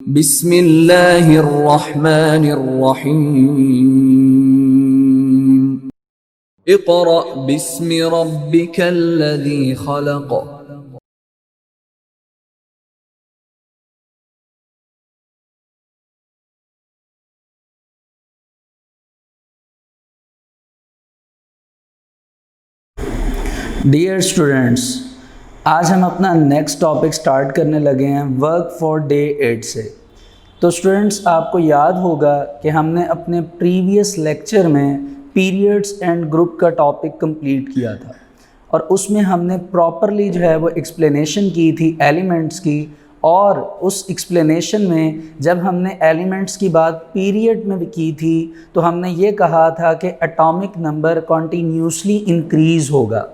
बिस्मिल्लाहिर्रहमानिर्रहीम। Iqra बिस्मि रब्बिकल्लज़ी खलक़। Dear students, आज हम अपना नेक्स्ट टॉपिक स्टार्ट करने लगे हैं वर्क फॉर डे 8 से। तो स्टूडेंट्स, आपको याद होगा कि हमने अपने प्रीवियस लेक्चर में पीरियड्स एंड ग्रुप का टॉपिक कंप्लीट किया था और उसमें हमने प्रॉपरली जो है वो एक्सप्लेनेशन की थी एलिमेंट्स की। और उस एक्सप्लेनेशन में जब हमने एलिमेंट्स की बात पीरियड में भी की थी तो हमने ये कहा था कि एटॉमिक नंबर कॉन्टीन्यूसली इंक्रीज़ होगा।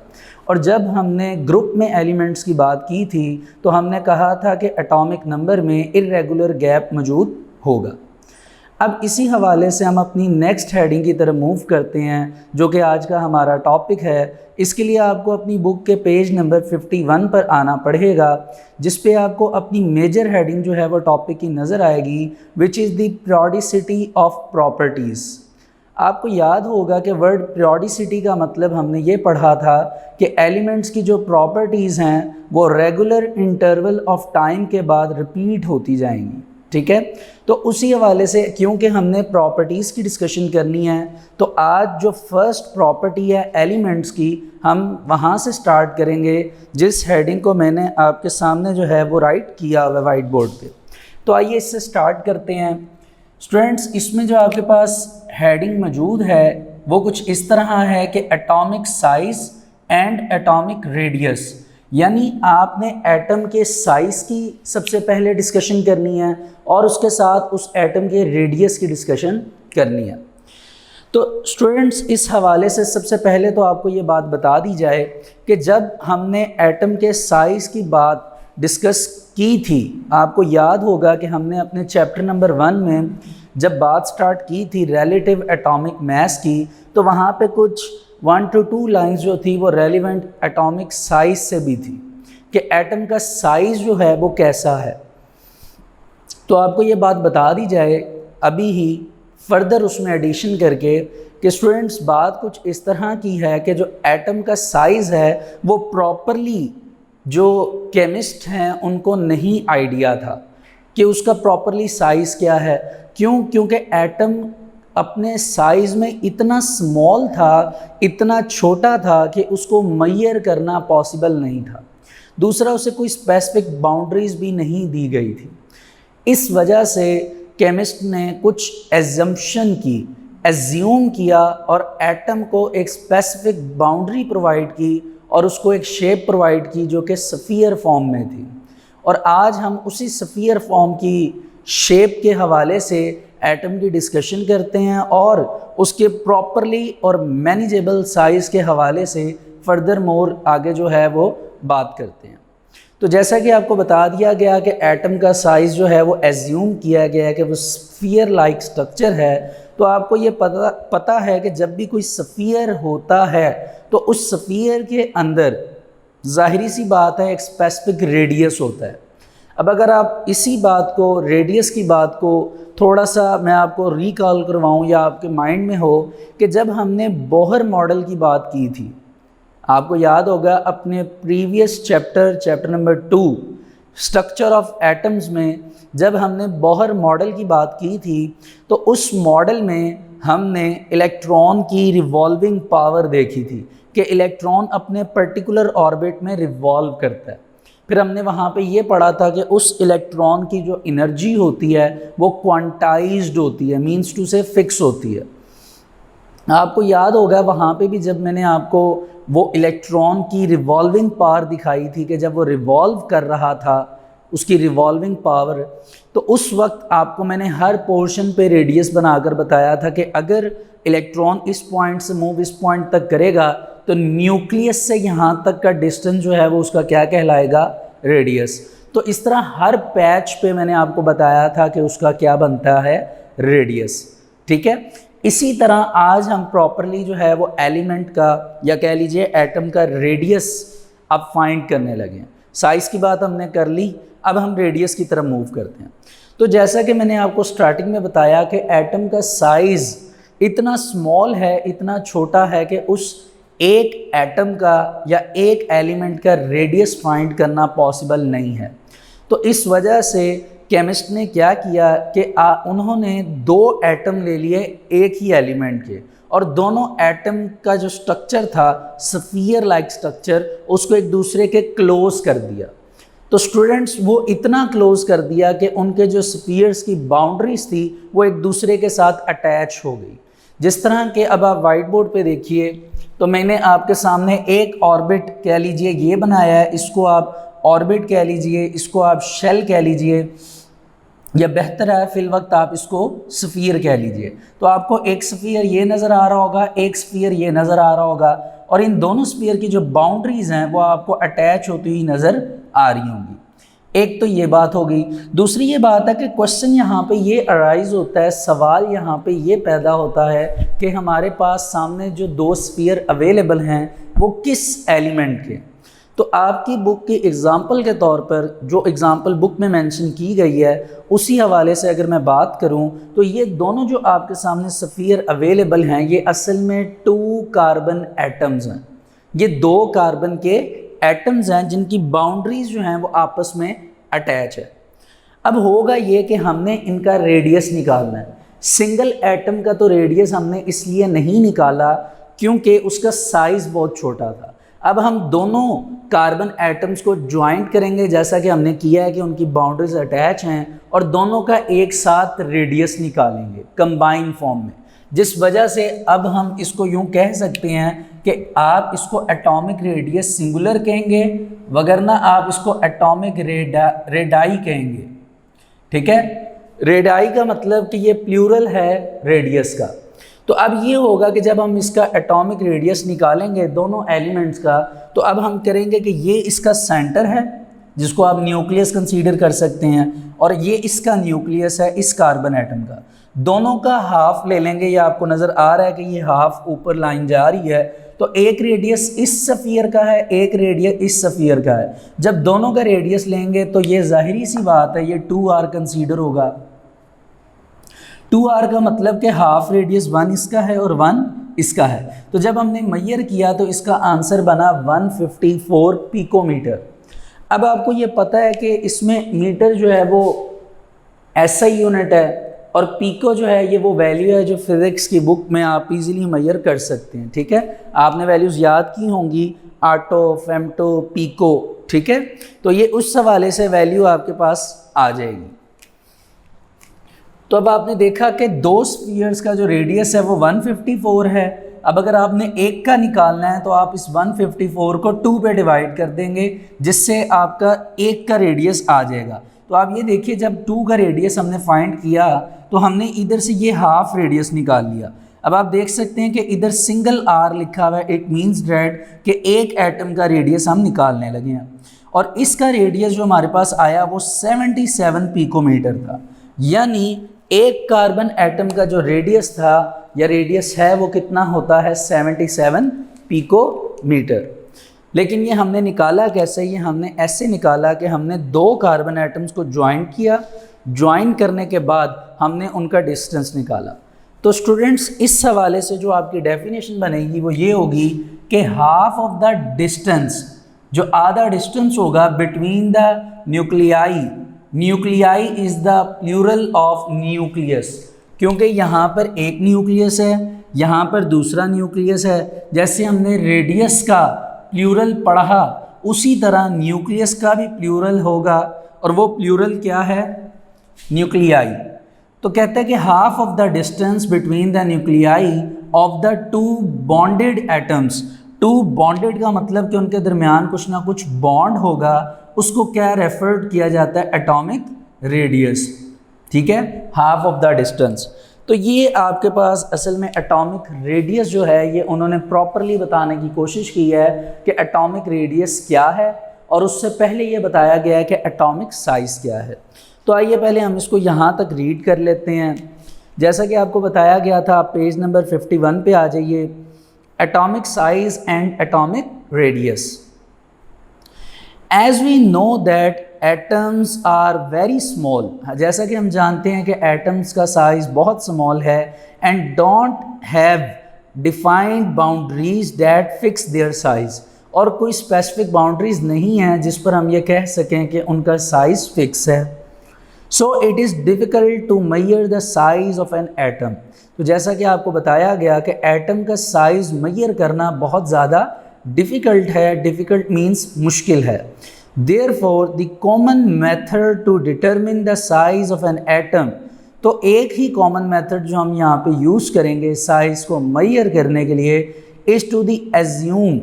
और जब हमने ग्रुप में एलिमेंट्स की बात की थी तो हमने कहा था कि एटॉमिक नंबर में इर्रेगुलर गैप मौजूद होगा। अब इसी हवाले से हम अपनी नेक्स्ट हेडिंग की तरफ मूव करते हैं, जो कि आज का हमारा टॉपिक है। इसके लिए आपको अपनी बुक के पेज नंबर 51 पर आना पड़ेगा, जिस पे आपको अपनी मेजर हेडिंग जो है वो टॉपिक की नज़र आएगी, which is the periodicity of properties. आपको याद होगा कि वर्ड पीरियोडिसिटी का मतलब हमने ये पढ़ा था कि एलिमेंट्स की जो प्रॉपर्टीज़ हैं वो रेगुलर इंटरवल ऑफ टाइम के बाद रिपीट होती जाएंगी। ठीक है, तो उसी हवाले से क्योंकि हमने प्रॉपर्टीज़ की डिस्कशन करनी है तो आज जो फर्स्ट प्रॉपर्टी है एलिमेंट्स की, हम वहाँ से स्टार्ट करेंगे, जिस हेडिंग को मैंने आपके सामने जो है वो राइट किया हुआ है वाइट बोर्ड पे। तो आइए इससे स्टार्ट करते हैं। स्टूडेंट्स, इसमें जो आपके पास हेडिंग मौजूद है वो कुछ इस तरह है कि atomic size and atomic radius, यानी आपने एटम के साइज़ की सबसे पहले डिस्कशन करनी है और उसके साथ उस एटम के रेडियस की डिस्कशन करनी है। तो स्टूडेंट्स, इस हवाले से सबसे पहले तो आपको ये बात बता दी जाए कि जब हमने एटम के साइज़ की बात डिस्कस की थी, आपको याद होगा कि हमने अपने चैप्टर नंबर 1 में जब बात स्टार्ट की थी रिलेटिव एटॉमिक मास की, तो वहाँ पे कुछ 1 to 2 लाइंस जो थी वो रेलिवेंट एटॉमिक साइज़ से भी थी कि एटम का साइज़ जो है वो कैसा है। तो आपको ये बात बता दी जाए अभी ही फर्दर उसमें एडिशन करके कि स्टूडेंट्स, बात कुछ इस तरह की है कि जो एटम का साइज़ है वो प्रॉपरली जो केमिस्ट हैं उनको नहीं आइडिया था कि उसका प्रॉपरली साइज़ क्या है। क्यों? क्योंकि एटम अपने साइज़ में इतना स्मॉल था, इतना छोटा था कि उसको मेजर करना पॉसिबल नहीं था। दूसरा, उसे कोई स्पेसिफिक बाउंड्रीज़ भी नहीं दी गई थी। इस वजह से केमिस्ट ने कुछ एजम्पशन की, एज्यूम किया और एटम को एक स्पेसिफिक बाउंड्री प्रोवाइड की और उसको एक शेप प्रोवाइड की जो कि स्फीयर फॉर्म में थी। और आज हम उसी स्फीयर फॉर्म की शेप के हवाले से एटम की डिस्कशन करते हैं और उसके प्रॉपरली और मैनेजेबल साइज़ के हवाले से फर्दर मोर आगे जो है वो बात करते हैं। तो जैसा कि आपको बता दिया गया कि एटम का साइज़ जो है वो एज्यूम किया गया है कि वो स्फीयर लाइक स्ट्रक्चर है। तो आपको ये पता है कि जब भी कोई स्फीयर होता है तो उस स्फीयर के अंदर ज़ाहिरी सी बात है एक स्पेसिफिक रेडियस होता है। अब अगर आप इसी बात को, रेडियस की बात को थोड़ा सा मैं आपको रिकॉल करवाऊँ या आपके माइंड में हो कि जब हमने बोहर मॉडल की बात की थी, आपको याद होगा अपने previous chapter number 2 structure of atoms में जब हमने बोहर मॉडल की बात की थी तो उस मॉडल में हमने इलेक्ट्रॉन की रिवॉल्विंग पावर देखी थी कि इलेक्ट्रॉन अपने पर्टिकुलर ऑर्बिट में रिवॉल्व करता है। फिर हमने वहाँ पे ये पढ़ा था कि उस इलेक्ट्रॉन की जो एनर्जी होती है वो क्वांटाइज्ड होती है, मीन्स टू से फिक्स होती है। आपको याद होगा वहाँ पे भी जब मैंने आपको वो इलेक्ट्रॉन की रिवॉल्विंग पावर दिखाई थी कि जब वो रिवॉल्व कर रहा था उसकी रिवॉल्विंग पावर, तो उस वक्त आपको मैंने हर पोर्शन पे रेडियस बनाकर बताया था कि अगर इलेक्ट्रॉन इस पॉइंट से मूव इस पॉइंट तक करेगा तो न्यूक्लियस से यहाँ तक का डिस्टेंस जो है वो उसका क्या कहलाएगा? रेडियस। तो इस तरह हर पैच पे मैंने आपको बताया था कि उसका क्या बनता है? रेडियस। ठीक है, इसी तरह आज हम प्रॉपरली जो है वो एलिमेंट का या कह लीजिए एटम का रेडियस अब फाइंड करने लगे हैं। साइज़ की बात हमने कर ली, अब हम रेडियस की तरफ मूव करते हैं। तो जैसा कि मैंने आपको स्टार्टिंग में बताया कि एटम का साइज़ इतना स्मॉल है, इतना छोटा है कि उस एक एटम का या एक एलिमेंट का रेडियस फाइंड करना पॉसिबल नहीं है। तो इस वजह से केमिस्ट ने क्या किया कि उन्होंने दो एटम ले लिए एक ही एलिमेंट के, और दोनों एटम का जो स्ट्रक्चर था स्फीयर लाइक स्ट्रक्चर, उसको एक दूसरे के क्लोज कर दिया। तो स्टूडेंट्स वो इतना क्लोज कर दिया कि उनके जो स्फीयर्स की बाउंड्रीज थी वो एक दूसरे के साथ अटैच हो गई। जिस तरह के अब आप वाइट बोर्ड पे देखिए, तो मैंने आपके सामने एक ऑर्बिट कह लीजिए ये बनाया है, इसको आप ऑर्बिट कह लीजिए, इसको आप शेल कह लीजिए, या बेहतर है फिल वक्त आप इसको स्फीयर कह लीजिए। तो आपको एक स्फीयर ये नज़र आ रहा होगा, एक स्फीयर ये नज़र आ रहा होगा, और इन दोनों स्फीयर की जो बाउंड्रीज़ हैं वो आपको अटैच होती हुई नज़र आ रही होंगी। एक तो ये बात हो गई। दूसरी ये बात है कि क्वेश्चन यहाँ पे ये अराइज होता है, सवाल यहाँ पे ये पैदा होता है कि हमारे पास सामने जो दो स्फीयर अवेलेबल हैं वो किस एलिमेंट के। तो आपकी बुक की एग्ज़ाम्पल के तौर पर जो एग्ज़ाम्पल बुक में मेंशन की गई है उसी हवाले से अगर मैं बात करूं तो ये दोनों जो आपके सामने स्फीयर अवेलेबल हैं ये असल में 2 कार्बन एटम्स हैं। ये 2 कार्बन के एटम्स हैं जिनकी बाउंड्रीज जो हैं वो आपस में अटैच है। अब होगा ये कि हमने इनका रेडियस निकालना है। सिंगल एटम का तो रेडियस हमने इसलिए नहीं निकाला क्योंकि उसका साइज़ बहुत छोटा था। अब हम दोनों कार्बन एटम्स को ज्वाइंट करेंगे जैसा कि हमने किया है कि उनकी बाउंड्रीज अटैच हैं, और दोनों का एक साथ रेडियस निकालेंगे कंबाइन फॉर्म में, जिस वजह से अब हम इसको यूं कह सकते हैं कि आप इसको एटॉमिक रेडियस सिंगुलर कहेंगे, वगरना आप इसको एटॉमिक रेडाई कहेंगे। ठीक है, रेडाई का मतलब कि ये प्लूरल है रेडियस का। तो अब ये होगा कि जब हम इसका एटॉमिक रेडियस निकालेंगे दोनों एलिमेंट्स का, तो अब हम करेंगे कि ये इसका सेंटर है जिसको आप न्यूक्लियस कंसीडर कर सकते हैं, और ये इसका न्यूक्लियस है इस कार्बन एटम का। दोनों का हाफ ले लेंगे, ये आपको नज़र आ रहा है कि ये हाफ ऊपर लाइन जा रही है, तो एक रेडियस इस स्फीयर का है, एक रेडियस इस स्फीयर का है। जब दोनों का रेडियस लेंगे तो ये जाहिरी सी बात है ये 2r कंसीडर होगा। 2r का मतलब कि हाफ रेडियस 1 इसका है और 1 इसका है। तो जब हमने मेजर किया तो इसका आंसर बना 154 पिकोमीटर। अब आपको ये पता है कि इसमें मीटर जो है वो SI यूनिट है, और पीको जो है ये वो वैल्यू है जो फिज़िक्स की बुक में आप इजीली मेजर कर सकते हैं। ठीक है, आपने वैल्यूज़ याद की होंगी, आटो, फेमटो, पीको। ठीक है, तो ये उस हवाले से वैल्यू आपके पास आ जाएगी। तो अब आपने देखा कि दो स्फीयर्स का जो रेडियस है वो 154 है। अब अगर आपने एक का निकालना है तो आप इस 154 को 2 पे डिवाइड कर देंगे, जिससे आपका एक का रेडियस आ जाएगा। तो आप ये देखिए, जब 2 का रेडियस हमने फाइंड किया तो हमने इधर से ये हाफ रेडियस निकाल लिया। अब आप देख सकते हैं कि इधर सिंगल r लिखा हुआ है, इट मीन्स दैट कि एक एटम का रेडियस हम निकालने लगे हैं, और इसका रेडियस जो हमारे पास आया वो 77 पिकोमीटर था। यानी एक कार्बन एटम का जो रेडियस था या रेडियस है वो कितना होता है, 77 पिकोमीटर। लेकिन ये हमने निकाला कैसे? ये हमने ऐसे निकाला कि हमने 2 कार्बन एटम्स को ज्वाइन किया, ज्वाइन करने के बाद हमने उनका डिस्टेंस निकाला। तो स्टूडेंट्स इस हवाले से जो आपकी डेफिनेशन बनेगी वो ये होगी कि हाफ ऑफ द डिस्टेंस, जो आधा डिस्टेंस होगा between the nuclei, nuclei is the plural of nucleus, क्योंकि यहाँ पर एक न्यूक्लियस है, यहाँ पर दूसरा न्यूक्लियस है। जैसे हमने रेडियस का प्लूरल पढ़ा उसी तरह न्यूक्लियस का भी प्लूरल होगा, और वो प्लूरल क्या है? न्यूक्लियाई। तो कहते हैं कि half of the distance between the nuclei of the 2 bonded atoms. 2 bonded का मतलब कि उनके दरमियान कुछ ना कुछ बॉन्ड होगा, उसको क्या रेफर किया जाता है? Atomic radius. ठीक है, हाफ ऑफ द डिस्टेंस। तो ये आपके पास असल में एटॉमिक रेडियस जो है ये उन्होंने प्रॉपरली बताने की कोशिश की है कि एटॉमिक रेडियस क्या है, और उससे पहले ये बताया गया है कि एटॉमिक साइज़ क्या है। तो आइए पहले हम इसको यहाँ तक रीड कर लेते हैं। जैसा कि आपको बताया गया था, आप पेज नंबर 51 पे आ जाइए। Atomic size and atomic radius. As we know that atoms are very small, जैसा कि हम जानते हैं कि एटम्स का साइज़ बहुत स्मॉल है, and don't have defined boundaries that fix there size, और कोई स्पेसिफिक बाउंड्रीज नहीं हैं जिस पर हम ये कह सकें कि उनका साइज़ फिक्स है। So it is difficult to measure the size of an atom. तो जैसा कि आपको बताया गया कि एटम का साइज़ मेजर करना बहुत ज़्यादा डिफ़िकल्ट है, डिफ़िकल्ट मीन्स मुश्किल है। Therefore the common method to determine the size of an atom, तो एक ही कॉमन मेथड जो हम यहाँ पे यूज़ करेंगे साइज़ को मेजर करने के लिए, is to the assume,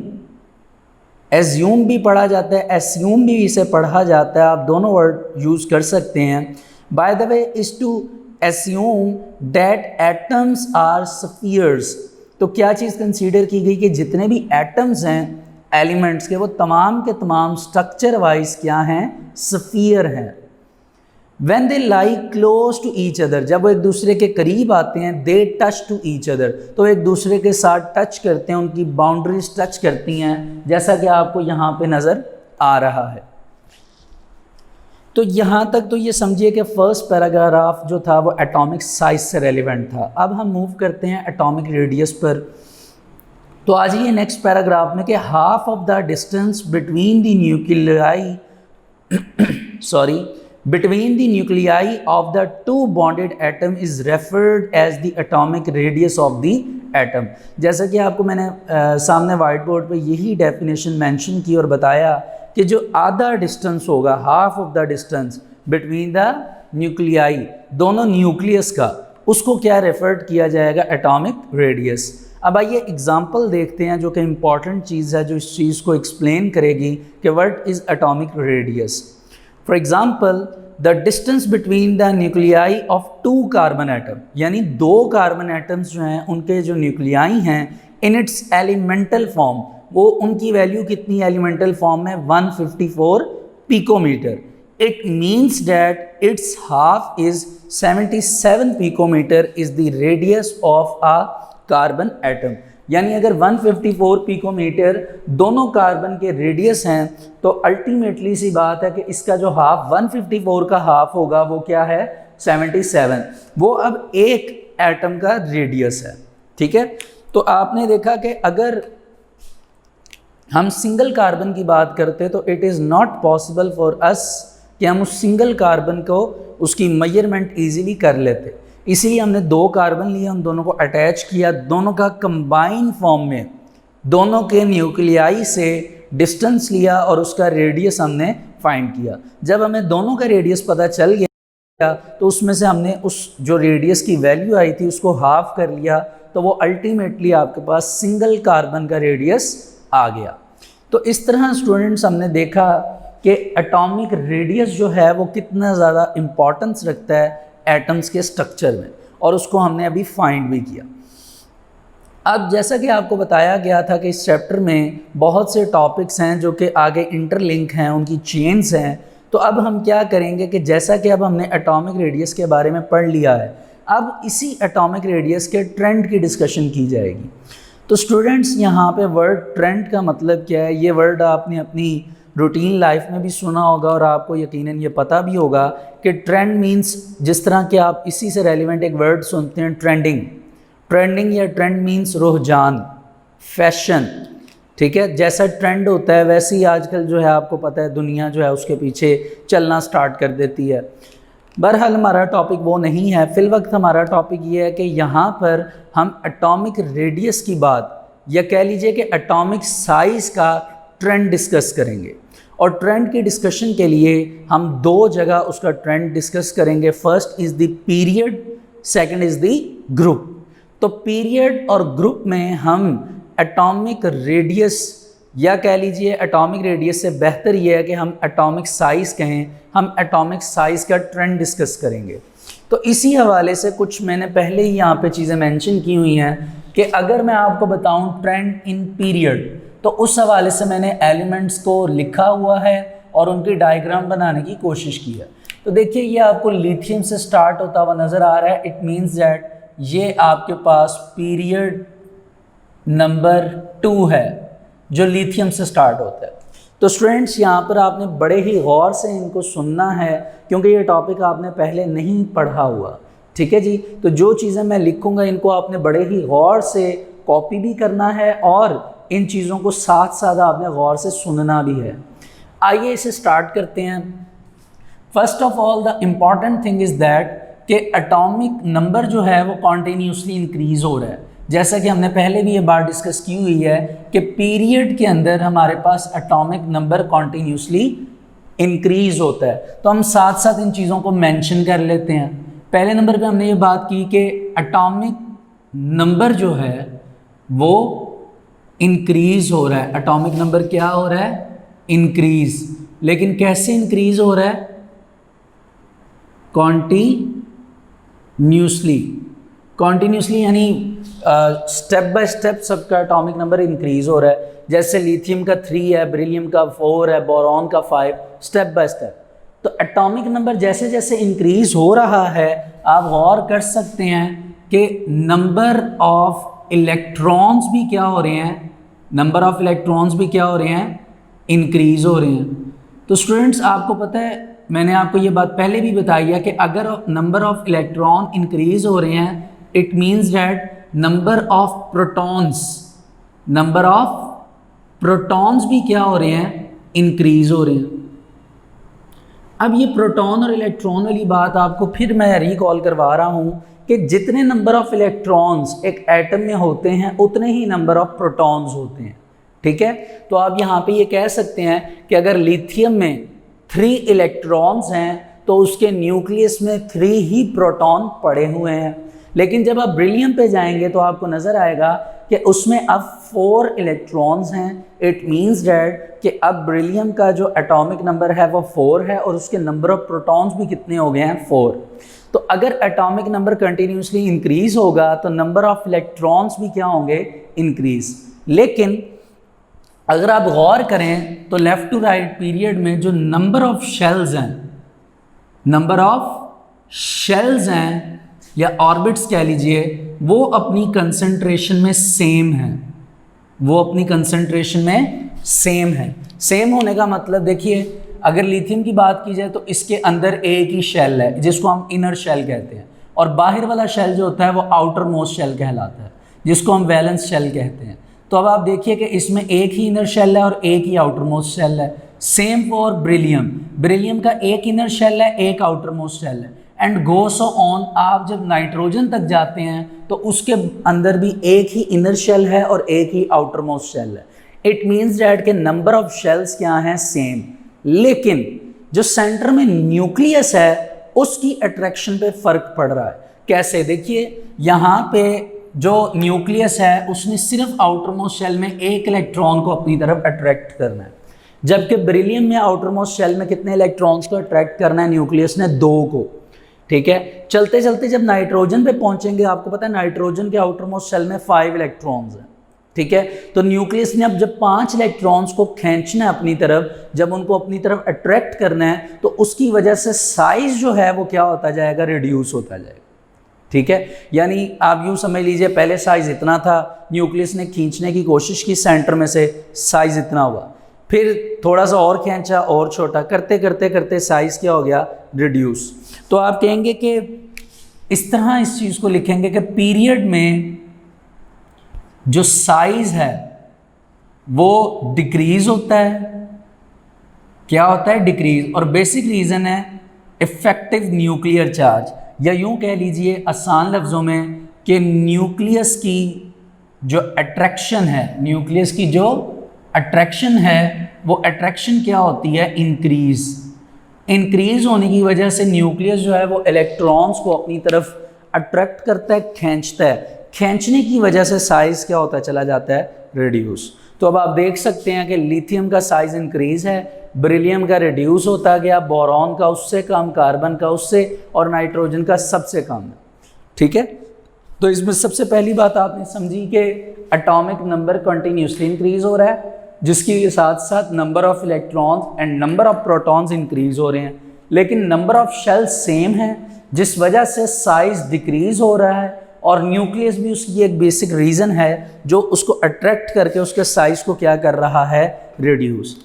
assume भी पढ़ा जाता है, एस्यूम भी इसे पढ़ा जाता है, आप दोनों वर्ड यूज़ कर सकते हैं। By the way, is to assume that atoms are spheres. तो क्या चीज़ कंसीडर की गई कि जितने भी एटम्स हैं एलिमेंट्स के, वो तमाम के तमाम स्ट्रक्चर वाइज क्या हैं, स्फीयर हैं। When they lie close to each other, जब वो एक दूसरे के करीब आते हैं, they touch to each other, तो एक दूसरे के साथ टच करते हैं, उनकी बाउंड्रीज टच करती हैं, जैसा कि आपको यहाँ पे नज़र आ रहा है। तो यहाँ तक तो ये समझिए कि फर्स्ट पैराग्राफ जो था वो एटॉमिक साइज से रेलिवेंट था। अब हम मूव करते हैं एटॉमिक रेडियस पर। तो आ जाइए नेक्स्ट पैराग्राफ में कि half of the distance between the nuclei between the nuclei of the two bonded atom is referred as the atomic radius of the atom। जैसा कि आपको मैंने सामने वाइट बोर्ड पे यही डेफिनेशन मेंशन की और बताया कि जो आधा डिस्टेंस होगा, half of the distance between the nuclei, दोनों न्यूक्लियस का, उसको क्या रेफर्ड किया जाएगा, एटॉमिक रेडियस। अब आइए एग्जाम्पल देखते हैं जो कि इम्पॉर्टेंट चीज़ है, जो इस चीज़ को एक्सप्लेन करेगी कि what is atomic radius. For example, the distance between the nuclei of two carbon atom, यानी दो कार्बन एटम्स जो हैं उनके जो न्यूक्लियाई हैं इन इट्स एलिमेंटल फॉर्म, वो उनकी वैल्यू कितनी एलिमेंटल फॉर्म में, 154 picometer. It means that its half is 77 picometer is the radius of a carbon atom. यानी अगर 154 पिकोमीटर दोनों कार्बन के रेडियस हैं, तो अल्टीमेटली सी बात है कि इसका जो हाफ 154 का हाफ होगा वो क्या है, 77, वो अब एक एटम का रेडियस है। ठीक है, तो आपने देखा कि अगर हम सिंगल कार्बन की बात करते तो it is not possible for us कि हम उस सिंगल कार्बन को उसकी मेजरमेंट ईजिली कर लेते, इसीलिए हमने दो कार्बन लिए, उन दोनों को अटैच किया, दोनों का कंबाइन फॉर्म में दोनों के न्यूक्लियाई से डिस्टेंस लिया और उसका रेडियस हमने फाइंड किया। जब हमें दोनों का रेडियस पता चल गया तो उसमें से हमने उस जो रेडियस की वैल्यू आई थी उसको हाफ कर लिया, तो वो अल्टीमेटली आपके पास सिंगल कार्बन का रेडियस आ गया। तो इस तरह स्टूडेंट्स हमने देखा कि एटॉमिक रेडियस जो है वो कितना ज़्यादा इम्पॉर्टेंस रखता है एटम्स के स्ट्रक्चर में, और उसको हमने अभी फाइंड भी किया। अब जैसा कि आपको बताया गया था कि इस चैप्टर में बहुत से टॉपिक्स हैं जो कि आगे इंटरलिंक हैं, उनकी चेन्स हैं। तो अब हम क्या करेंगे कि जैसा कि अब हमने एटॉमिक रेडियस के बारे में पढ़ लिया है, अब इसी एटॉमिक रेडियस के ट्रेंड की डिस्कशन की जाएगी। तो स्टूडेंट्स यहाँ पे वर्ड ट्रेंड का मतलब क्या है, ये वर्ड आपने अपनी रूटीन लाइफ में भी सुना होगा और आपको यकीनन ये पता भी होगा कि ट्रेंड मींस, जिस तरह के आप इसी से रेलिवेंट एक वर्ड सुनते हैं ट्रेंडिंग, ट्रेंडिंग या ट्रेंड मींस रुझान, फैशन। ठीक है, जैसा ट्रेंड होता है वैसे ही आजकल जो है आपको पता है दुनिया जो है उसके पीछे चलना स्टार्ट कर देती है। बहरहाल हमारा टॉपिक वो नहीं है, फिल वक्त हमारा टॉपिक ये है कि यहाँ पर हम एटॉमिक रेडियस की बात या कह लीजिए कि एटॉमिक साइज़ का ट्रेंड डिस्कस करेंगे। और ट्रेंड की डिस्कशन के लिए हम दो जगह उसका ट्रेंड डिस्कस करेंगे। First is the period, second is the group. तो पीरियड और ग्रुप में हम एटॉमिक रेडियस या कह लीजिए एटॉमिक रेडियस से बेहतर ये है कि हम एटॉमिक साइज़ कहें, हम एटॉमिक साइज़ का ट्रेंड डिस्कस करेंगे। तो इसी हवाले से कुछ मैंने पहले ही यहाँ पे चीज़ें मेंशन की हुई हैं कि अगर मैं आपको बताऊँ ट्रेंड इन पीरियड, तो उस हवाले से मैंने एलिमेंट्स को लिखा हुआ है और उनकी डायग्राम बनाने की कोशिश की है। तो देखिए ये आपको लिथियम से स्टार्ट होता हुआ नज़र आ रहा है। इट मीन्स दैट ये आपके पास पीरियड नंबर 2 है जो लिथियम से स्टार्ट होता है। तो स्टूडेंट्स यहाँ पर आपने बड़े ही गौर से इनको सुनना है, क्योंकि ये टॉपिक आपने पहले नहीं पढ़ा हुआ। ठीक है जी, तो जो चीज़ें मैं लिखूँगा इनको आपने बड़े ही गौर से कॉपी भी करना है और इन चीज़ों को साथ साथ आपने गौर से सुनना भी है। आइए इसे स्टार्ट करते हैं। First of all the important thing is that कि एटॉमिक नंबर जो है वो कॉन्टीन्यूसली इंक्रीज़ हो रहा है। जैसा कि हमने पहले भी ये बात डिस्कस की हुई है कि पीरियड के अंदर हमारे पास एटॉमिक नंबर कॉन्टीन्यूसली इंक्रीज़ होता है। तो हम साथ साथ इन चीज़ों को मेंशन कर लेते हैं। पहले नंबर पे हमने ये बात की कि एटॉमिक नंबर जो है वो इंक्रीज़ हो रहा है। एटॉमिक नंबर क्या हो रहा है? इंक्रीज़। लेकिन कैसे इंक्रीज़ हो रहा है? कॉन्टीन्यूसली यानी स्टेप बाय स्टेप सबका एटॉमिक नंबर इंक्रीज़ हो रहा है। जैसे लिथियम का 3 है, बेरिलियम का 4 है, बोरॉन का 5, स्टेप बाय स्टेप। तो एटॉमिक नंबर जैसे जैसे इंक्रीज़ हो रहा है, आप गौर कर सकते हैं कि नंबर ऑफ इलेक्ट्रॉन्स भी क्या हो रहे हैं? नंबर ऑफ इलेक्ट्रॉन्स भी क्या हो रहे हैं? इंक्रीज़ हो रहे हैं। तो स्टूडेंट्स आपको पता है, मैंने आपको ये बात पहले भी बताई है कि अगर नंबर ऑफ इलेक्ट्रॉन इंक्रीज़ हो रहे हैं, it means that number of protons भी क्या हो रहे हैं? इंक्रीज़ हो रहे हैं। अब ये प्रोटॉन और इलेक्ट्रॉन वाली बात आपको फिर मैं रिकॉल करवा रहा हूँ कि जितने नंबर ऑफ इलेक्ट्रॉन्स एक एटम में होते हैं उतने ही नंबर ऑफ प्रोटॉन्स होते हैं। ठीक है, तो आप यहाँ पे ये कह सकते हैं कि अगर लिथियम में 3 इलेक्ट्रॉन्स हैं तो उसके न्यूक्लियस में 3 ही प्रोटॉन पड़े हुए हैं। लेकिन जब आप बेरिलियम पे जाएंगे तो आपको नज़र आएगा कि उसमें अब 4 इलेक्ट्रॉन्स हैं। इट मीन्स डैट कि अब बेरिलियम का जो एटॉमिक नंबर है वो 4 है और उसके नंबर ऑफ प्रोटॉन्स भी कितने हो गए हैं? 4। तो अगर एटॉमिक नंबर कंटिन्यूसली इंक्रीज़ होगा तो नंबर ऑफ इलेक्ट्रॉन्स भी क्या होंगे? इंक्रीज़। लेकिन अगर आप गौर करें तो लेफ़्ट टू राइट पीरियड में जो नंबर ऑफ शेल्स हैं या ऑर्बिट्स कह लीजिए, वो अपनी कंसंट्रेशन में सेम है। सेम होने का मतलब देखिए, अगर लिथियम की बात की जाए तो इसके अंदर एक ही शेल है जिसको हम इनर शेल कहते हैं, और बाहर वाला शेल जो होता है वो आउटर मोस्ट शेल कहलाता है, जिसको हम वैलेंस शेल कहते हैं। तो अब आप देखिए कि इसमें एक ही इनर शेल है और एक ही आउटर मोस्ट शेल है। सेम फॉर बेरिलियम का एक इनर शेल है, एक आउटर मोस्ट शेल है, एंड गो सो ऑन। आप जब नाइट्रोजन तक जाते हैं तो उसके अंदर भी एक ही इनर शेल है और एक ही आउटर मोस्ट शेल है। इट मीन्स डैट के नंबर ऑफ शेल्स क्या हैं? सेम। लेकिन जो सेंटर में न्यूक्लियस है उसकी अट्रैक्शन पे फ़र्क पड़ रहा है। कैसे? देखिए, यहाँ पे जो न्यूक्लियस है उसने सिर्फ आउटर मोस्ट शेल में एक इलेक्ट्रॉन को अपनी तरफ अट्रैक्ट करना है, जबकि बेरिलियम में आउटर मोस्ट शेल में कितने इलेक्ट्रॉन्स को अट्रैक्ट करना है? न्यूक्लियस ने 2 को। ठीक है, चलते चलते जब नाइट्रोजन पे पहुंचेंगे, आपको पता है नाइट्रोजन के आउटर मोस्ट शेल में 5 इलेक्ट्रॉन्स हैं। ठीक है, तो न्यूक्लियस ने अब जब 5 इलेक्ट्रॉन्स को खींचना है अपनी तरफ, जब उनको अपनी तरफ अट्रैक्ट करना है, तो उसकी वजह से साइज जो है वो क्या होता जाएगा? रिड्यूस होता जाएगा। ठीक है, यानी आप यूँ समझ लीजिए, पहले साइज इतना था, न्यूक्लियस ने खींचने की कोशिश की सेंटर में से, साइज इतना हुआ, फिर थोड़ा सा और खींचा और छोटा, करते करते करते साइज क्या हो गया? रिड्यूस। तो आप कहेंगे कि इस तरह इस चीज़ को लिखेंगे कि पीरियड में जो साइज है वो डिक्रीज होता है। क्या होता है? डिक्रीज। और बेसिक रीज़न है इफेक्टिव न्यूक्लियर चार्ज, या यूं कह लीजिए आसान लफ्ज़ों में कि न्यूक्लियस की जो अट्रैक्शन है, वो अट्रैक्शन क्या होती है? इंक्रीज होने की वजह से न्यूक्लियस जो है वो इलेक्ट्रॉन्स को अपनी तरफ अट्रैक्ट करता है, खींचता है। खींचने की वजह से साइज़ क्या होता है? चला जाता है रिड्यूस। तो अब आप देख सकते हैं कि लिथियम का साइज़ इंक्रीज़ है, बेरिलियम का रिड्यूस होता गया, बोरॉन का उससे कम, कार्बन का उससे, और नाइट्रोजन का सबसे कम है। ठीक है, तो इसमें सबसे पहली बात आपने समझी कि एटॉमिक नंबर कंटिन्यूसली इंक्रीज़ हो रहा है, जिसके साथ साथ number of electrons and number of protons increase हो रहे हैं, लेकिन नंबर ऑफ शेल्स सेम है, जिस वजह से साइज़ डिक्रीज़ हो रहा है, और न्यूक्लियस भी उसकी एक बेसिक रीज़न है जो उसको अट्रैक्ट करके उसके साइज़ को क्या कर रहा है? रिड्यूस।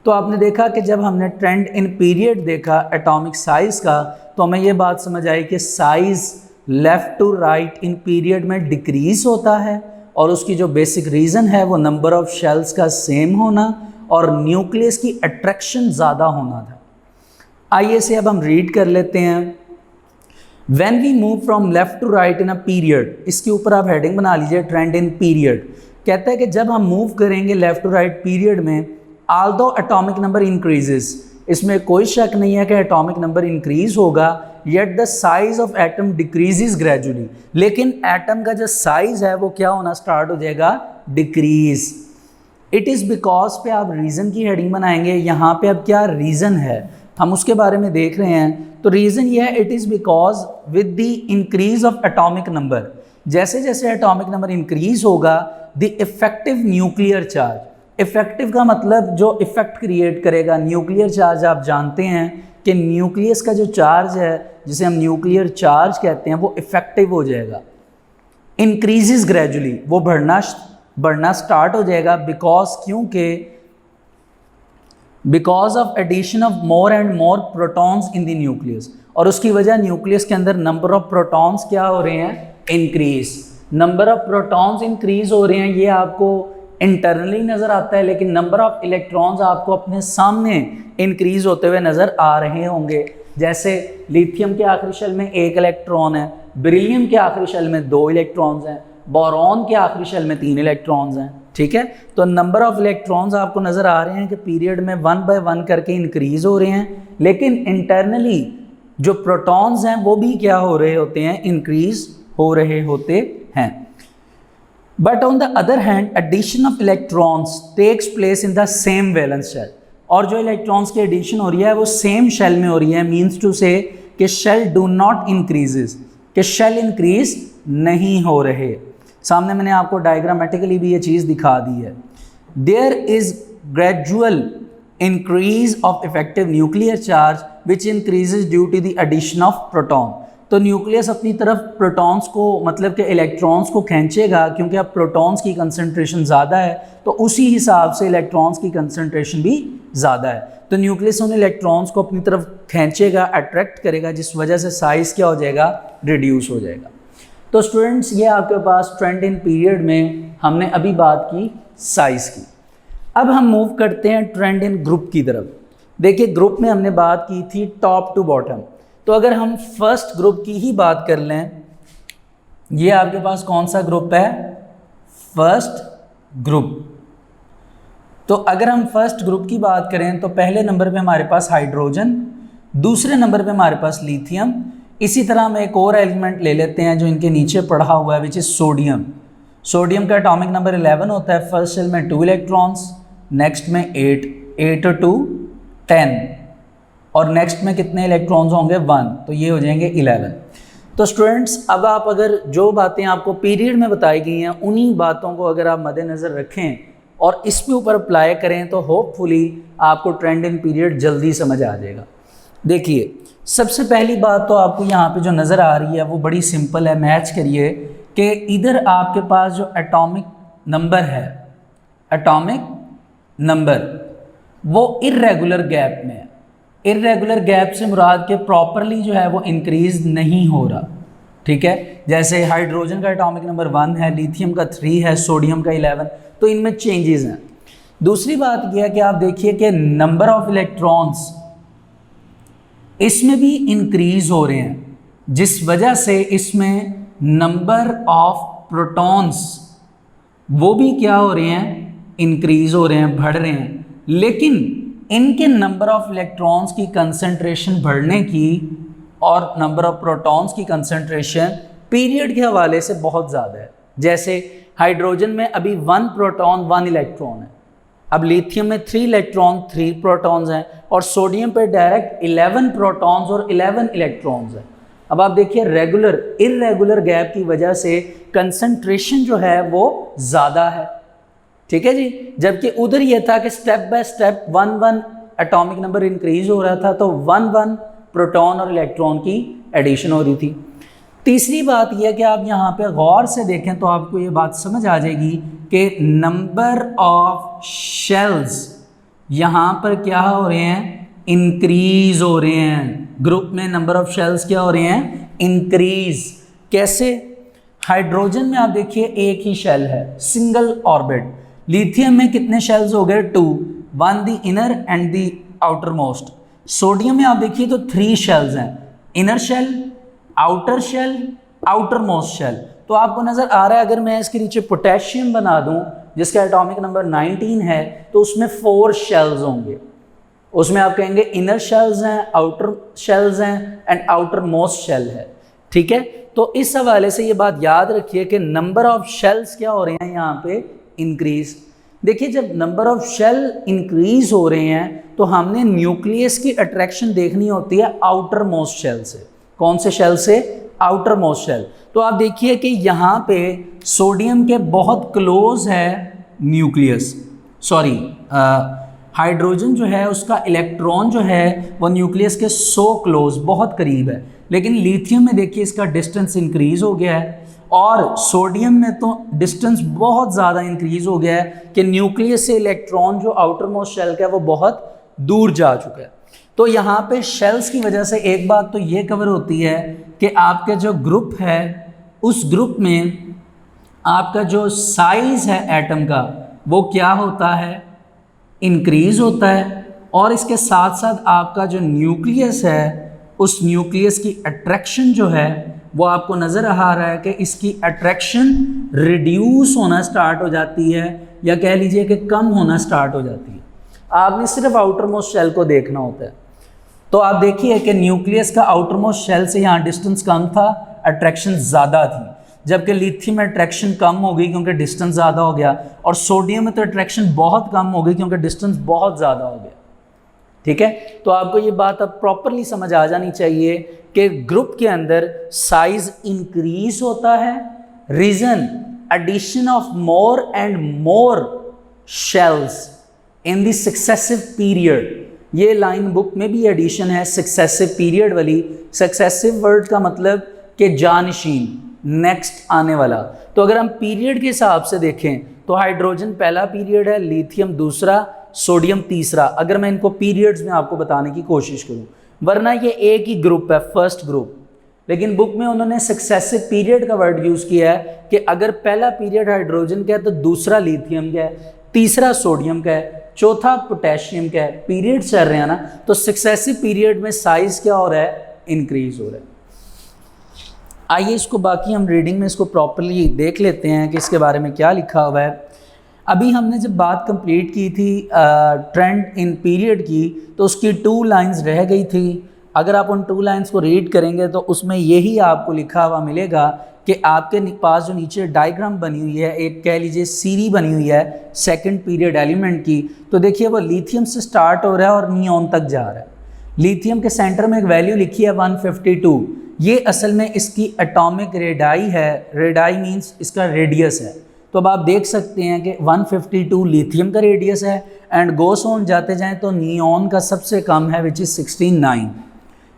तो आपने देखा कि जब हमने ट्रेंड इन पीरियड देखा एटॉमिक साइज़ का, तो हमें ये बात समझ आई कि size left to right in period में डिक्रीज़ होता है, और उसकी जो बेसिक रीज़न है वो नंबर ऑफ़ शेल्स का सेम होना और न्यूक्लियस की अट्रैक्शन ज़्यादा होना था। आइए इसे अब हम रीड कर लेते हैं। When we move from left to right in a period, इसके ऊपर आप हेडिंग बना लीजिए ट्रेंड इन पीरियड। कहता है कि जब हम मूव करेंगे लेफ्ट टू राइट पीरियड में, although atomic number increases, इसमें कोई शक नहीं है कि एटॉमिक नंबर इंक्रीज होगा, yet the size of atom decreases gradually, लेकिन एटम का जो साइज है वो क्या होना स्टार्ट हो जाएगा, डिक्रीज। इट इज़ बिकॉज पे आप रीज़न की हेडिंग बनाएंगे। यहाँ पे अब क्या रीज़न है हम उसके बारे में देख रहे हैं। तो रीज़न ये है, it is because with the increase of atomic number, जैसे जैसे एटॉमिक नंबर इंक्रीज होगा, the effective nuclear charge, effective का मतलब जो इफेक्ट क्रिएट करेगा, न्यूक्लियर चार्ज आप जानते हैं कि न्यूक्लियस का जो चार्ज है जिसे हम न्यूक्लियर चार्ज कहते हैं वो इफेक्टिव हो जाएगा, इंक्रीजेस ग्रेजुअली, वो बढ़ना स्टार्ट हो जाएगा। Because of addition of more and more protons in the nucleus, और उसकी वजह न्यूक्लियस के अंदर नंबर ऑफ प्रोटॉन्स क्या हो रहे हैं, increase. Number of protons increase हो रहे हैं, ये आपको इंटरनली नज़र आता है, लेकिन नंबर ऑफ इलेक्ट्रॉन्स आपको अपने सामने इंक्रीज होते हुए नज़र आ रहे होंगे। जैसे लिथियम के आखिरी शेल में 1 इलेक्ट्रॉन है, बेरिलियम के आखिरी शेल में 2 इलेक्ट्रॉन्स हैं, बोरॉन के आखिरी शेल में 3 इलेक्ट्रॉन्स हैं। ठीक है, तो नंबर ऑफ इलेक्ट्रॉन्स आपको नज़र आ रहे हैं कि पीरियड में 1 बाय 1 करके इंक्रीज हो रहे हैं, लेकिन इंटरनली जो प्रोटॉन्स हैं वो भी क्या हो रहे होते हैं, इंक्रीज हो रहे होते हैं। But on the other hand addition of electrons takes place in the same valence shell, और जो इलेक्ट्रॉन्स की एडिशन हो रही है वो सेम शेल में हो रही है। मीन्स टू से कि शेल डू नॉट इंक्रीजेस, कि शेल इंक्रीज नहीं हो रहे। सामने मैंने आपको डायग्रामेटिकली भी ये चीज़ दिखा दी है। There is gradual increase of effective nuclear charge which increases due to the addition of proton. तो न्यूक्लियस अपनी तरफ प्रोटॉन्स को, मतलब कि इलेक्ट्रॉन्स को खींचेगा, क्योंकि अब प्रोटॉन्स की कंसंट्रेशन ज़्यादा है तो उसी हिसाब से इलेक्ट्रॉन्स की कंसंट्रेशन भी ज़्यादा है। तो न्यूक्लियस उन इलेक्ट्रॉन्स को अपनी तरफ खींचेगा, अट्रैक्ट करेगा, जिस वजह से साइज़ क्या हो जाएगा, रिड्यूस हो जाएगा। तो स्टूडेंट्स ये आपके पास ट्रेंड इन पीरियड में हमने अभी बात की साइज़ की। अब हम मूव करते हैं ट्रेंड इन ग्रुप की तरफ। देखिए ग्रुप में हमने बात की थी टॉप टू बॉटम, तो अगर हम फर्स्ट ग्रुप की ही बात कर लें, ये आपके पास कौन सा ग्रुप है, फर्स्ट ग्रुप। तो अगर हम फर्स्ट ग्रुप की बात करें तो पहले नंबर पे हमारे पास हाइड्रोजन, दूसरे नंबर पे हमारे पास लिथियम, इसी तरह हम एक और एलिमेंट ले लेते हैं जो इनके नीचे पढ़ा हुआ है, विच इज़ सोडियम। सोडियम का एटॉमिक नंबर 11 होता है, फर्स्ट शेल में 2 इलेक्ट्रॉन्स, नेक्स्ट में 8 और 2 10, और नेक्स्ट में कितने इलेक्ट्रॉन्स होंगे, 1, तो ये हो जाएंगे 11। तो स्टूडेंट्स अब आप अगर जो बातें आपको पीरियड में बताई गई हैं उन्हीं बातों को अगर आप मद्देनज़र रखें और इसके ऊपर अप्लाई करें तो होपफुली आपको ट्रेंड इन पीरियड जल्दी समझ आ जाएगा। देखिए सबसे पहली बात तो आपको यहाँ पे जो नज़र आ रही है वो बड़ी सिंपल है, मैच करिए कि इधर आपके पास जो एटॉमिक नंबर है, एटॉमिक नंबर वो इर्रेगुलर गैप में है। इर्रेगुलर गैप से मुराद के प्रॉपरली जो है वो इंक्रीज नहीं हो रहा। ठीक है, जैसे हाइड्रोजन का एटॉमिक नंबर 1 है, लिथियम का 3 है, सोडियम का 11, तो इनमें चेंजेस हैं। दूसरी बात यह है कि आप देखिए कि नंबर ऑफ इलेक्ट्रॉन्स इसमें भी इंक्रीज हो रहे हैं, जिस वजह से इसमें नंबर ऑफ प्रोटॉन्स वो भी क्या हो रहे हैं, इंक्रीज हो रहे हैं, बढ़ रहे हैं। लेकिन इनके नंबर ऑफ इलेक्ट्रॉन्स की कंसंट्रेशन बढ़ने की और नंबर ऑफ प्रोटॉन्स की कंसंट्रेशन पीरियड के हवाले से बहुत ज़्यादा है। जैसे हाइड्रोजन में अभी 1 प्रोटॉन 1 इलेक्ट्रॉन है, अब लिथियम में 3 इलेक्ट्रॉन 3 प्रोटॉन्स हैं, और सोडियम पे डायरेक्ट 11 प्रोटॉन्स और 11 इलेक्ट्रॉन्स हैं। अब आप देखिए रेगुलर इर्रेगुलर गैप की वजह से कंसंट्रेशन जो है वो ज़्यादा है। ठीक है जी, जबकि उधर ये था कि step by step 1 atomic number increase हो रहा था, तो 1 प्रोटॉन और इलेक्ट्रॉन की एडिशन हो रही थी। तीसरी बात यह कि आप यहाँ पे गौर से देखें तो आपको ये बात समझ आ जाएगी कि नंबर ऑफ शेल्स यहाँ पर क्या हो रहे हैं, इंक्रीज हो रहे हैं। ग्रुप में नंबर ऑफ शेल्स क्या हो रहे हैं, इंक्रीज। कैसे? हाइड्रोजन में आप देखिए एक ही शेल है, सिंगल ऑर्बिट। लिथियम में कितने शेल्स हो गए, 2, 1 the inner and the outermost. Sodium में आप देखिए तो 3 शेल्स हैं, inner shell, outer shell, outermost shell. तो आपको नजर आ रहा है, अगर मैं इसके नीचे पोटेशियम बना दूं जिसका एटॉमिक नंबर 19 है, तो उसमें 4 शेल्स होंगे। उसमें आप कहेंगे इनर शेल्स हैं, आउटर शेल्स हैं एंड आउटर मोस्ट शेल है। ठीक है, तो इस हवाले से ये बात याद रखिए कि नंबर ऑफ शेल्स क्या हो रहे हैं यहाँ पे, इंक्रीज। देखिए, जब नंबर ऑफ शेल इंक्रीज हो रहे हैं तो हमने न्यूक्लियस की अट्रैक्शन देखनी होती है आउटर मोस्ट शेल से। कौन से शेल से, आउटर मोस्ट शेल। तो आप देखिए कि यहाँ पे सोडियम के बहुत क्लोज है न्यूक्लियस, सॉरी हाइड्रोजन जो है उसका इलेक्ट्रॉन जो है वो न्यूक्लियस के सो क्लोज, बहुत करीब है। लेकिन लिथियम में देखिए इसका डिस्टेंस इंक्रीज हो गया है, और सोडियम में तो डिस्टेंस बहुत ज़्यादा इंक्रीज हो गया है कि न्यूक्लियस से इलेक्ट्रॉन जो आउटर मोस्ट शेल का है वो बहुत दूर जा चुका है। तो यहाँ पे शेल्स की वजह से एक बात तो ये कवर होती है कि आपके जो ग्रुप है उस ग्रुप में आपका जो साइज़ है एटम का वो क्या होता है, इंक्रीज़ होता है। और इसके साथ साथ आपका जो न्यूक्लियस है उस न्यूक्लियस की अट्रैक्शन जो है वो आपको नज़र आ रहा है कि इसकी अट्रैक्शन रिड्यूस होना स्टार्ट हो जाती है, या कह लीजिए कि कम होना स्टार्ट हो जाती है। आपने सिर्फ आउटर मोस्ट शेल को देखना होता है। तो आप देखिए कि न्यूक्लियस का आउटर मोस्ट शेल से यहाँ डिस्टेंस कम था, अट्रैक्शन ज़्यादा थी, जबकि लिथियम में अट्रैक्शन कम हो गई क्योंकि डिस्टेंस ज़्यादा हो गया, और सोडियम में तो अट्रैक्शन बहुत कम हो गई क्योंकि डिस्टेंस बहुत ज़्यादा हो गया। ठीक है, तो आपको ये बात अब प्रॉपरली समझ आ जानी चाहिए कि ग्रुप के अंदर साइज इंक्रीज होता है, reason addition of more and more shells in the successive period. ये लाइन बुक में भी एडिशन है सक्सेसिव पीरियड वाली। सक्सेसिव वर्ड का मतलब कि जानशीन, नेक्स्ट आने वाला। तो अगर हम पीरियड के हिसाब से देखें तो हाइड्रोजन पहला पीरियड है, लिथियम दूसरा, सोडियम तीसरा, अगर मैं इनको पीरियड्स में आपको बताने की कोशिश करूं, वरना ये एक ही ग्रुप है, फर्स्ट ग्रुप। लेकिन बुक में उन्होंने सक्सेसिव पीरियड का वर्ड यूज़ किया है कि अगर पहला पीरियड हाइड्रोजन का है तो दूसरा लिथियम का है, तीसरा सोडियम का है, चौथा पोटेशियम का है। पीरियड चल रहे हैं ना, तो सक्सेसिव पीरियड में साइज क्या हो रहा है, इंक्रीज हो रहा है। आइए इसको बाकी हम रीडिंग में इसको प्रॉपरली देख लेते हैं कि इसके बारे में क्या लिखा हुआ है। अभी हमने जब बात कंप्लीट की थी ट्रेंड इन पीरियड की, तो उसकी 2 लाइंस रह गई थी। अगर आप उन 2 लाइंस को रीड करेंगे तो उसमें यही आपको लिखा हुआ मिलेगा कि आपके पास जो नीचे डायग्राम बनी हुई है, एक कह लीजिए सीरी बनी हुई है सेकंड पीरियड एलिमेंट की, तो देखिए वो लिथियम से स्टार्ट हो रहा है और नियॉन तक जा रहा है। लिथियम के सेंटर में एक वैल्यू लिखी है 152, ये असल में इसकी एटॉमिक रेडाई है। रेडाई मीन्स इसका रेडियस है। तो अब आप देख सकते हैं कि 152 लिथियम का रेडियस है, एंड गोस ऑन जाते जाएं तो नियॉन का सबसे कम है विच इज़ 69।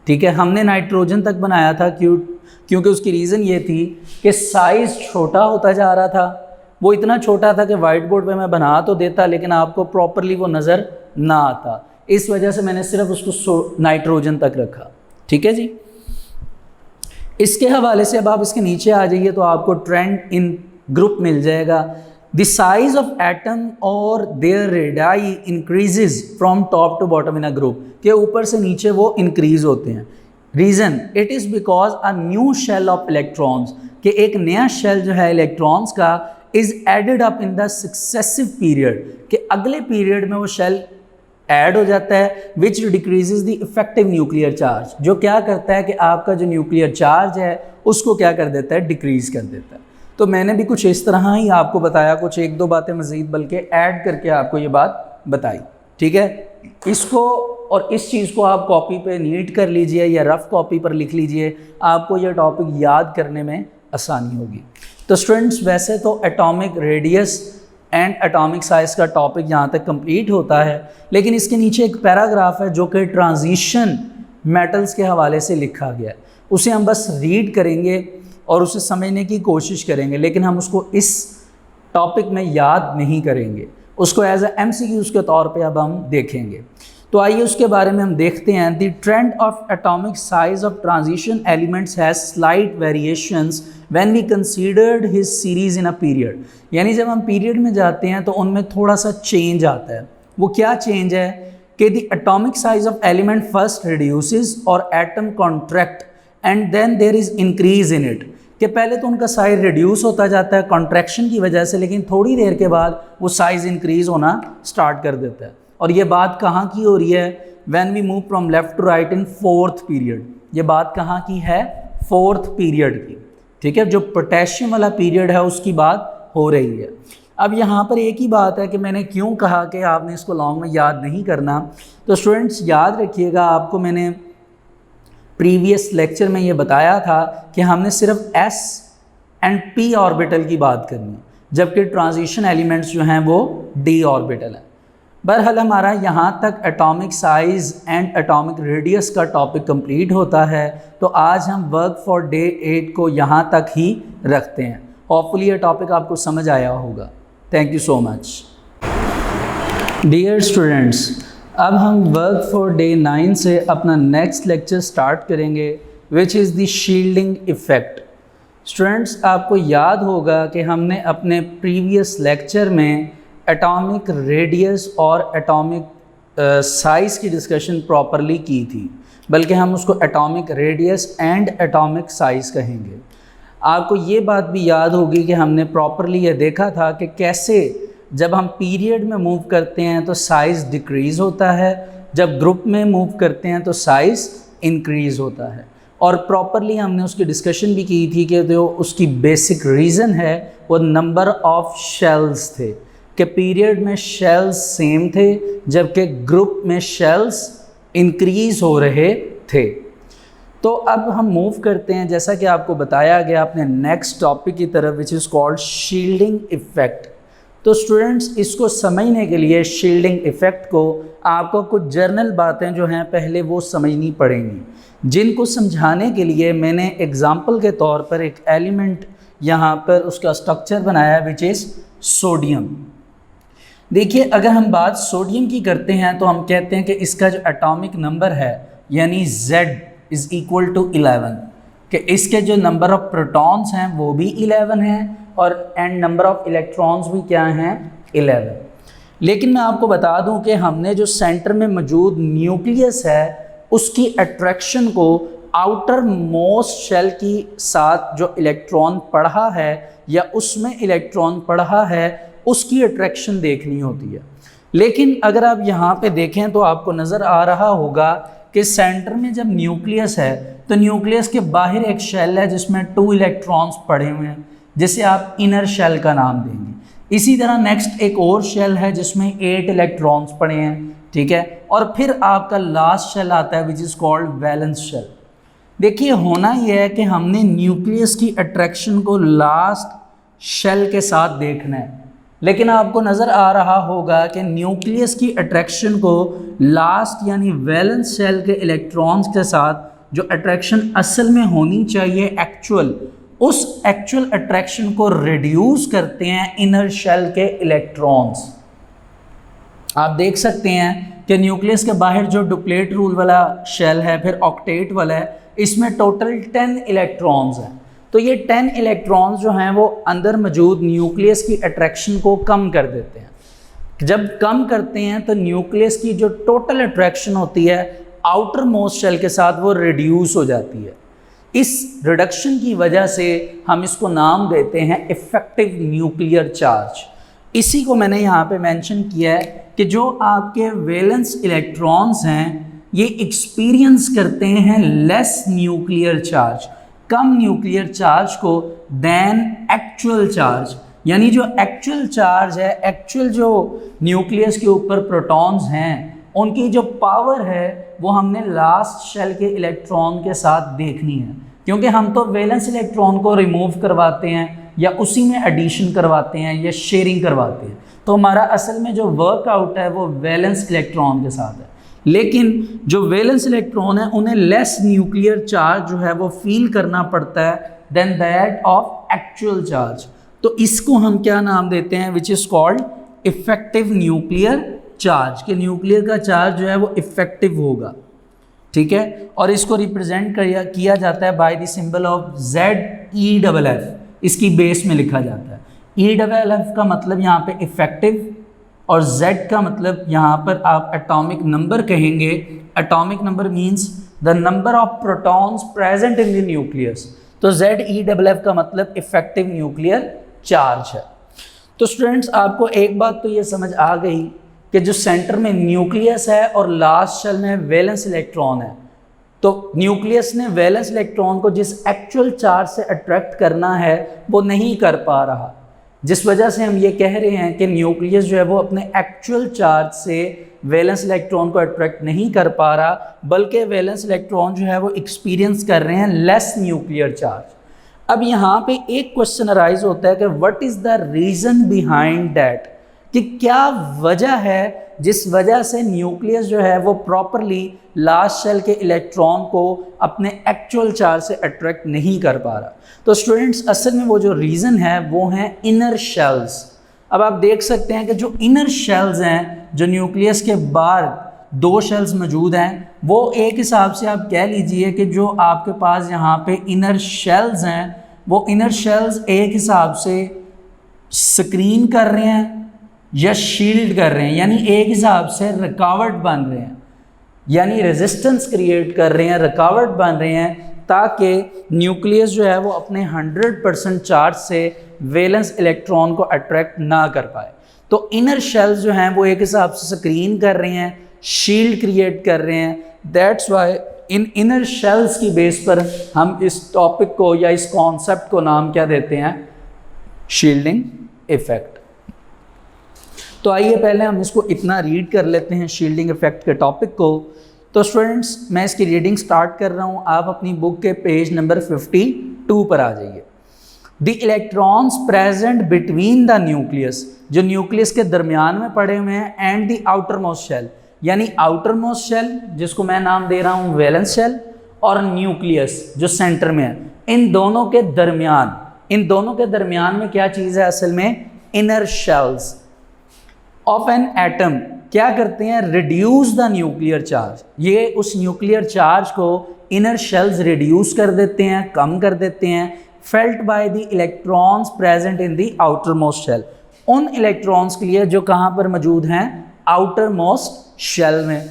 ठीक है, हमने नाइट्रोजन तक बनाया था क्योंकि उसकी रीज़न ये थी कि साइज़ छोटा होता जा रहा था। वो इतना छोटा था कि वाइट बोर्ड पे मैं बना तो देता लेकिन आपको प्रॉपरली वो नज़र ना आता, इस वजह से मैंने सिर्फ उसको नाइट्रोजन तक रखा। ठीक है जी, इसके हवाले से अब आप इसके नीचे आ जाइए तो आपको ट्रेंड इन ग्रुप मिल जाएगा। द साइज ऑफ एटम और their radii increases from top to bottom in a group, के ऊपर से नीचे वो इंक्रीज होते हैं। Reason it is because a new shell of electrons, कि एक नया शेल जो है इलेक्ट्रॉन्स का is added up in the successive period, कि अगले पीरियड में वो शेल ऐड हो जाता है, विच decreases the effective nuclear charge, जो क्या करता है कि आपका जो न्यूक्लियर चार्ज है उसको क्या कर देता है, डिक्रीज कर देता है। तो मैंने भी कुछ इस तरह ही आपको बताया, कुछ 1-2 बातें मज़ीद बल्कि ऐड करके आपको ये बात बताई। ठीक है, इसको और इस चीज़ को आप कॉपी पे नीट कर लीजिए या रफ़ कॉपी पर लिख लीजिए, आपको ये टॉपिक याद करने में आसानी होगी। तो स्टूडेंट्स, वैसे तो atomic radius and atomic size का टॉपिक यहाँ तक कंप्लीट होता है, लेकिन इसके नीचे एक पैराग्राफ है जो कि ट्रांजिशन मेटल्स के हवाले से लिखा गया है। उसे हम बस रीड करेंगे और उसे समझने की कोशिश करेंगे, लेकिन हम उसको इस टॉपिक में याद नहीं करेंगे, उसको एज ए MCQs के तौर पे अब हम देखेंगे। तो आइए उसके बारे में हम देखते हैं। The trend of atomic size of transition elements has slight variations when we considered his series in a period. यानी जब हम पीरियड में जाते हैं तो उनमें थोड़ा सा चेंज आता है। वो क्या चेंज है कि the atomic size of element first reduces और atom contract and then there is increase in it, कि पहले तो उनका साइज रिड्यूस होता जाता है कॉन्ट्रैक्शन की वजह से, लेकिन थोड़ी देर के बाद वो साइज इंक्रीज होना स्टार्ट कर देता है। और ये बात कहाँ की हो रही है? When we move from left to right in fourth period. ये बात कहाँ की है? फोर्थ पीरियड की, ठीक है। जो पोटेशियम वाला पीरियड है उसकी बात हो रही है। अब यहाँ पर एक ही बात है कि मैंने क्यों कहा कि आपने इसको लॉन्ग में याद नहीं करना। तो स्टूडेंट्स याद रखिएगा, आपको मैंने प्रीवियस लेक्चर में ये बताया था कि हमने सिर्फ S एंड P ऑर्बिटल की बात करनी है, जबकि ट्रांजिशन एलिमेंट्स जो हैं वो D ऑर्बिटल है। बहरहाल हमारा यहाँ तक atomic size and atomic radius का टॉपिक कंप्लीट होता है। तो आज हम वर्क फॉर डे 8 को यहाँ तक ही रखते हैं। होपफुली ये टॉपिक आपको समझ आया होगा। Thank you so much. Dear students, अब हम वर्क फॉर डे 9 से अपना नेक्स्ट लेक्चर स्टार्ट करेंगे, which is the shielding effect. Students, आपको याद होगा कि हमने अपने प्रीवियस लेक्चर में एटॉमिक रेडियस और एटॉमिक साइज़ की डिस्कशन प्रॉपरली की थी, बल्कि हम उसको atomic radius and atomic size कहेंगे। आपको ये बात भी याद होगी कि हमने प्रॉपरली ये देखा था कि कैसे जब हम पीरियड में मूव करते हैं तो साइज़ डिक्रीज़ होता है, जब ग्रुप में मूव करते हैं तो साइज़ इंक्रीज़ होता है। और प्रॉपरली हमने उसकी डिस्कशन भी की थी कि जो उसकी बेसिक रीज़न है वो नंबर ऑफ शेल्स थे, कि पीरियड में शेल्स सेम थे जबकि ग्रुप में शेल्स इंक्रीज़ हो रहे थे। तो अब हम मूव करते हैं, जैसा कि आपको बताया गया, अपने नेक्स्ट टॉपिक की तरफ, विच इज़ कॉल्ड शील्डिंग इफ़ेक्ट। तो स्टूडेंट्स, इसको समझने के लिए शील्डिंग इफ़ेक्ट को आपको कुछ जर्नल बातें जो हैं पहले वो समझनी पड़ेंगी, जिनको समझाने के लिए मैंने एग्ज़ाम्पल के तौर पर एक एलिमेंट यहाँ पर उसका स्ट्रक्चर बनाया, विच इज़ सोडियम। देखिए, अगर हम बात सोडियम की करते हैं तो हम कहते हैं कि इसका जो एटॉमिक नंबर है यानी Z इज़ इक्वल टू 11, कि इसके जो नंबर ऑफ प्रोटॉन्स हैं वो भी 11 हैं और एंड नंबर ऑफ इलेक्ट्रॉन्स भी क्या हैं? 11। लेकिन मैं आपको बता दूं कि हमने जो सेंटर में मौजूद न्यूक्लियस है उसकी अट्रैक्शन को आउटर मोस्ट शेल की साथ जो इलेक्ट्रॉन पढ़ा है या उसमें इलेक्ट्रॉन पढ़ा है उसकी अट्रैक्शन देखनी होती है। लेकिन अगर आप यहाँ पे देखें तो आपको नज़र आ रहा होगा कि सेंटर में जब न्यूक्लियस है तो न्यूक्लियस के बाहर एक शेल है जिसमें 2 इलेक्ट्रॉन्स पड़े हुए हैं, जिसे आप इनर शेल का नाम देंगे। इसी तरह नेक्स्ट एक और शेल है जिसमें 8 इलेक्ट्रॉन्स पड़े हैं, ठीक है। और फिर आपका लास्ट शेल आता है which is called valence shell. देखिए, होना यह है कि हमने न्यूक्लियस की अट्रैक्शन को लास्ट शेल के साथ देखना है, लेकिन आपको नज़र आ रहा होगा कि न्यूक्लियस की अट्रैक्शन को लास्ट यानी वैलेंस शेल के इलेक्ट्रॉन्स के साथ जो अट्रैक्शन असल में होनी चाहिए एक्चुअल, उस एक्चुअल अट्रैक्शन को रिड्यूस करते हैं इनर शेल के इलेक्ट्रॉन्स। आप देख सकते हैं कि न्यूक्लियस के बाहर जो डुप्लेट रूल वाला शेल है, फिर ऑक्टेट वाला है, इसमें टोटल 10 इलेक्ट्रॉन्स हैं। तो ये 10 इलेक्ट्रॉन्स जो हैं वो अंदर मौजूद न्यूक्लियस की अट्रैक्शन को कम कर देते हैं। जब कम करते हैं तो न्यूक्लियस की जो टोटल अट्रैक्शन होती है आउटर मोस्ट शेल के साथ वो रिड्यूस हो जाती है। इस रिडक्शन की वजह से हम इसको नाम देते हैं इफेक्टिव न्यूक्लियर चार्ज। इसी को मैंने यहाँ पे मेंशन किया है कि जो आपके वैलेंस इलेक्ट्रॉन्स हैं ये एक्सपीरियंस करते हैं लेस न्यूक्लियर चार्ज, कम न्यूक्लियर चार्ज को देन एक्चुअल चार्ज। यानी जो एक्चुअल चार्ज है, एक्चुअल जो न्यूक्लियस के ऊपर प्रोटॉन्स हैं उनकी जो पावर है वो हमने लास्ट शेल के इलेक्ट्रॉन के साथ देखनी है, क्योंकि हम तो वैलेंस इलेक्ट्रॉन को रिमूव करवाते हैं या उसी में एडिशन करवाते हैं या शेयरिंग करवाते हैं। तो हमारा असल में जो वर्कआउट है वो वैलेंस इलेक्ट्रॉन के साथ है, लेकिन जो वैलेंस इलेक्ट्रॉन है उन्हें लेस न्यूक्लियर चार्ज जो है वो फील करना पड़ता है than that of actual charge. तो इसको हम क्या नाम देते हैं, which is called effective nuclear charge, कि न्यूक्लियर का चार्ज जो है वो इफेक्टिव होगा, ठीक है। और इसको रिप्रेजेंट किया जाता है by the symbol of ZeEFF, इसकी बेस में लिखा जाता है। EFF का मतलब यहाँ पे इफेक्टिव और Z का मतलब यहाँ पर आप एटॉमिक नंबर कहेंगे। Atomic number means the number of protons present in the nucleus, तो ZeFF का मतलब इफेक्टिव न्यूक्लियर चार्ज है। तो स्टूडेंट्स आपको एक बात तो ये समझ आ गई कि जो सेंटर में न्यूक्लियस है और लास्ट शेल में वैलेंस इलेक्ट्रॉन है, तो न्यूक्लियस ने वैलेंस इलेक्ट्रॉन को जिस एक्चुअल चार्ज से अट्रैक्ट करना है वो नहीं कर पा रहा, जिस वजह से हम ये कह रहे हैं कि न्यूक्लियस जो है वो अपने एक्चुअल चार्ज से वैलेंस इलेक्ट्रॉन को अट्रैक्ट नहीं कर पा रहा, बल्कि वैलेंस इलेक्ट्रॉन जो है वो एक्सपीरियंस कर रहे हैं लेस न्यूक्लियर चार्ज। अब यहाँ पे एक क्वेश्चन अराइज होता है कि what is the reason behind that, कि क्या वजह है जिस वजह से न्यूक्लियस जो है वो प्रॉपरली लास्ट शेल के इलेक्ट्रॉन को अपने एक्चुअल चार्ज से अट्रैक्ट नहीं कर पा रहा। तो स्टूडेंट्स असल में वो जो रीज़न है वो हैं इनर शेल्स। अब आप देख सकते हैं कि जो इनर शेल्स हैं, जो न्यूक्लियस के बाहर दो शेल्स मौजूद हैं, वो एक हिसाब से आप कह लीजिए कि जो आपके पास यहाँ पे इनर शेल्स हैं, वो इनर शेल्स एक हिसाब से स्क्रीन कर रहे हैं या शील्ड कर रहे हैं, यानी एक हिसाब से रुकावट बन रहे हैं, यानी रेजिस्टेंस क्रिएट कर रहे हैं, रुकावट बन रहे हैं, ताकि न्यूक्लियस जो है वो अपने 100% चार्ज से वैलेंस इलेक्ट्रॉन को अट्रैक्ट ना कर पाए। तो इनर शेल्स जो हैं वो एक हिसाब से स्क्रीन कर रहे हैं, शील्ड क्रिएट कर रहे हैं। That's why in inner shells की बेस पर हम इस टॉपिक को या इस कॉन्सेप्ट को नाम क्या देते हैं, शील्डिंग इफेक्ट। तो आइए पहले हम इसको इतना रीड कर लेते हैं शील्डिंग इफेक्ट के टॉपिक को। तो स्टूडेंट्स मैं इसकी रीडिंग स्टार्ट कर रहा हूँ, आप अपनी बुक के पेज नंबर 52 पर आ जाइए। The electrons present between the nucleus, जो न्यूक्लियस के दरमियान में पड़े हुए हैं, and the outermost shell, यानी आउटर मोस्ट शेल जिसको मैं नाम दे रहा हूँ वैलेंस शेल, और न्यूक्लियस जो सेंटर में है, इन दोनों के दरमियान में क्या चीज़ है असल में, inner shells of an atom क्या करते हैं, रिड्यूस द न्यूक्लियर चार्ज। ये उस न्यूक्लियर चार्ज को इनर शेल्स रिड्यूस कर देते हैं, कम कर देते हैं, felt by the electrons present in the outermost shell, उन इलेक्ट्रॉन्स के लिए जो कहाँ पर मौजूद हैं, आउटर मोस्ट शेल में।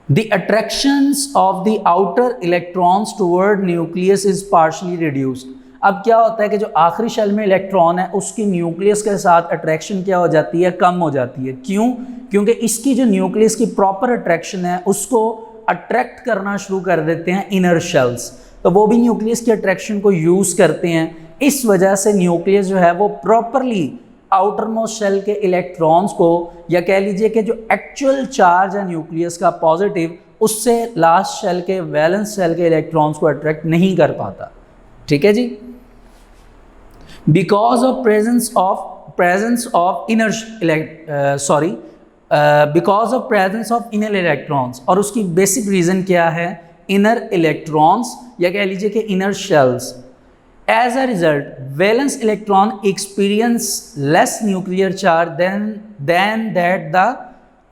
The attractions of the outer electrons toward nucleus is partially reduced. अब क्या होता है कि जो आखिरी शेल में इलेक्ट्रॉन है उसकी न्यूक्लियस के साथ अट्रैक्शन क्या हो जाती है, कम हो जाती है। क्यों? क्योंकि इसकी जो न्यूक्लियस की प्रॉपर अट्रैक्शन है उसको अट्रैक्ट करना शुरू कर देते हैं इनर शेल्स, तो वो भी न्यूक्लियस की अट्रैक्शन को यूज़ करते हैं। इस वजह से न्यूक्लियस जो है वो प्रॉपरली आउटर मोस्ट शेल के इलेक्ट्रॉन्स को, या कह लीजिए कि जो एक्चुअल चार्ज है न्यूक्लियस का पॉजिटिव, उससे लास्ट शेल के वैलेंस शेल के इलेक्ट्रॉन्स को अट्रैक्ट नहीं कर पाता। ठीक है जी। Because of presence of inner electrons, और उसकी बेसिक रीज़न क्या है, इनर इलेक्ट्रॉन्स, या कह लीजिए कि inner shells. As a result valence electron experience less nuclear charge than that the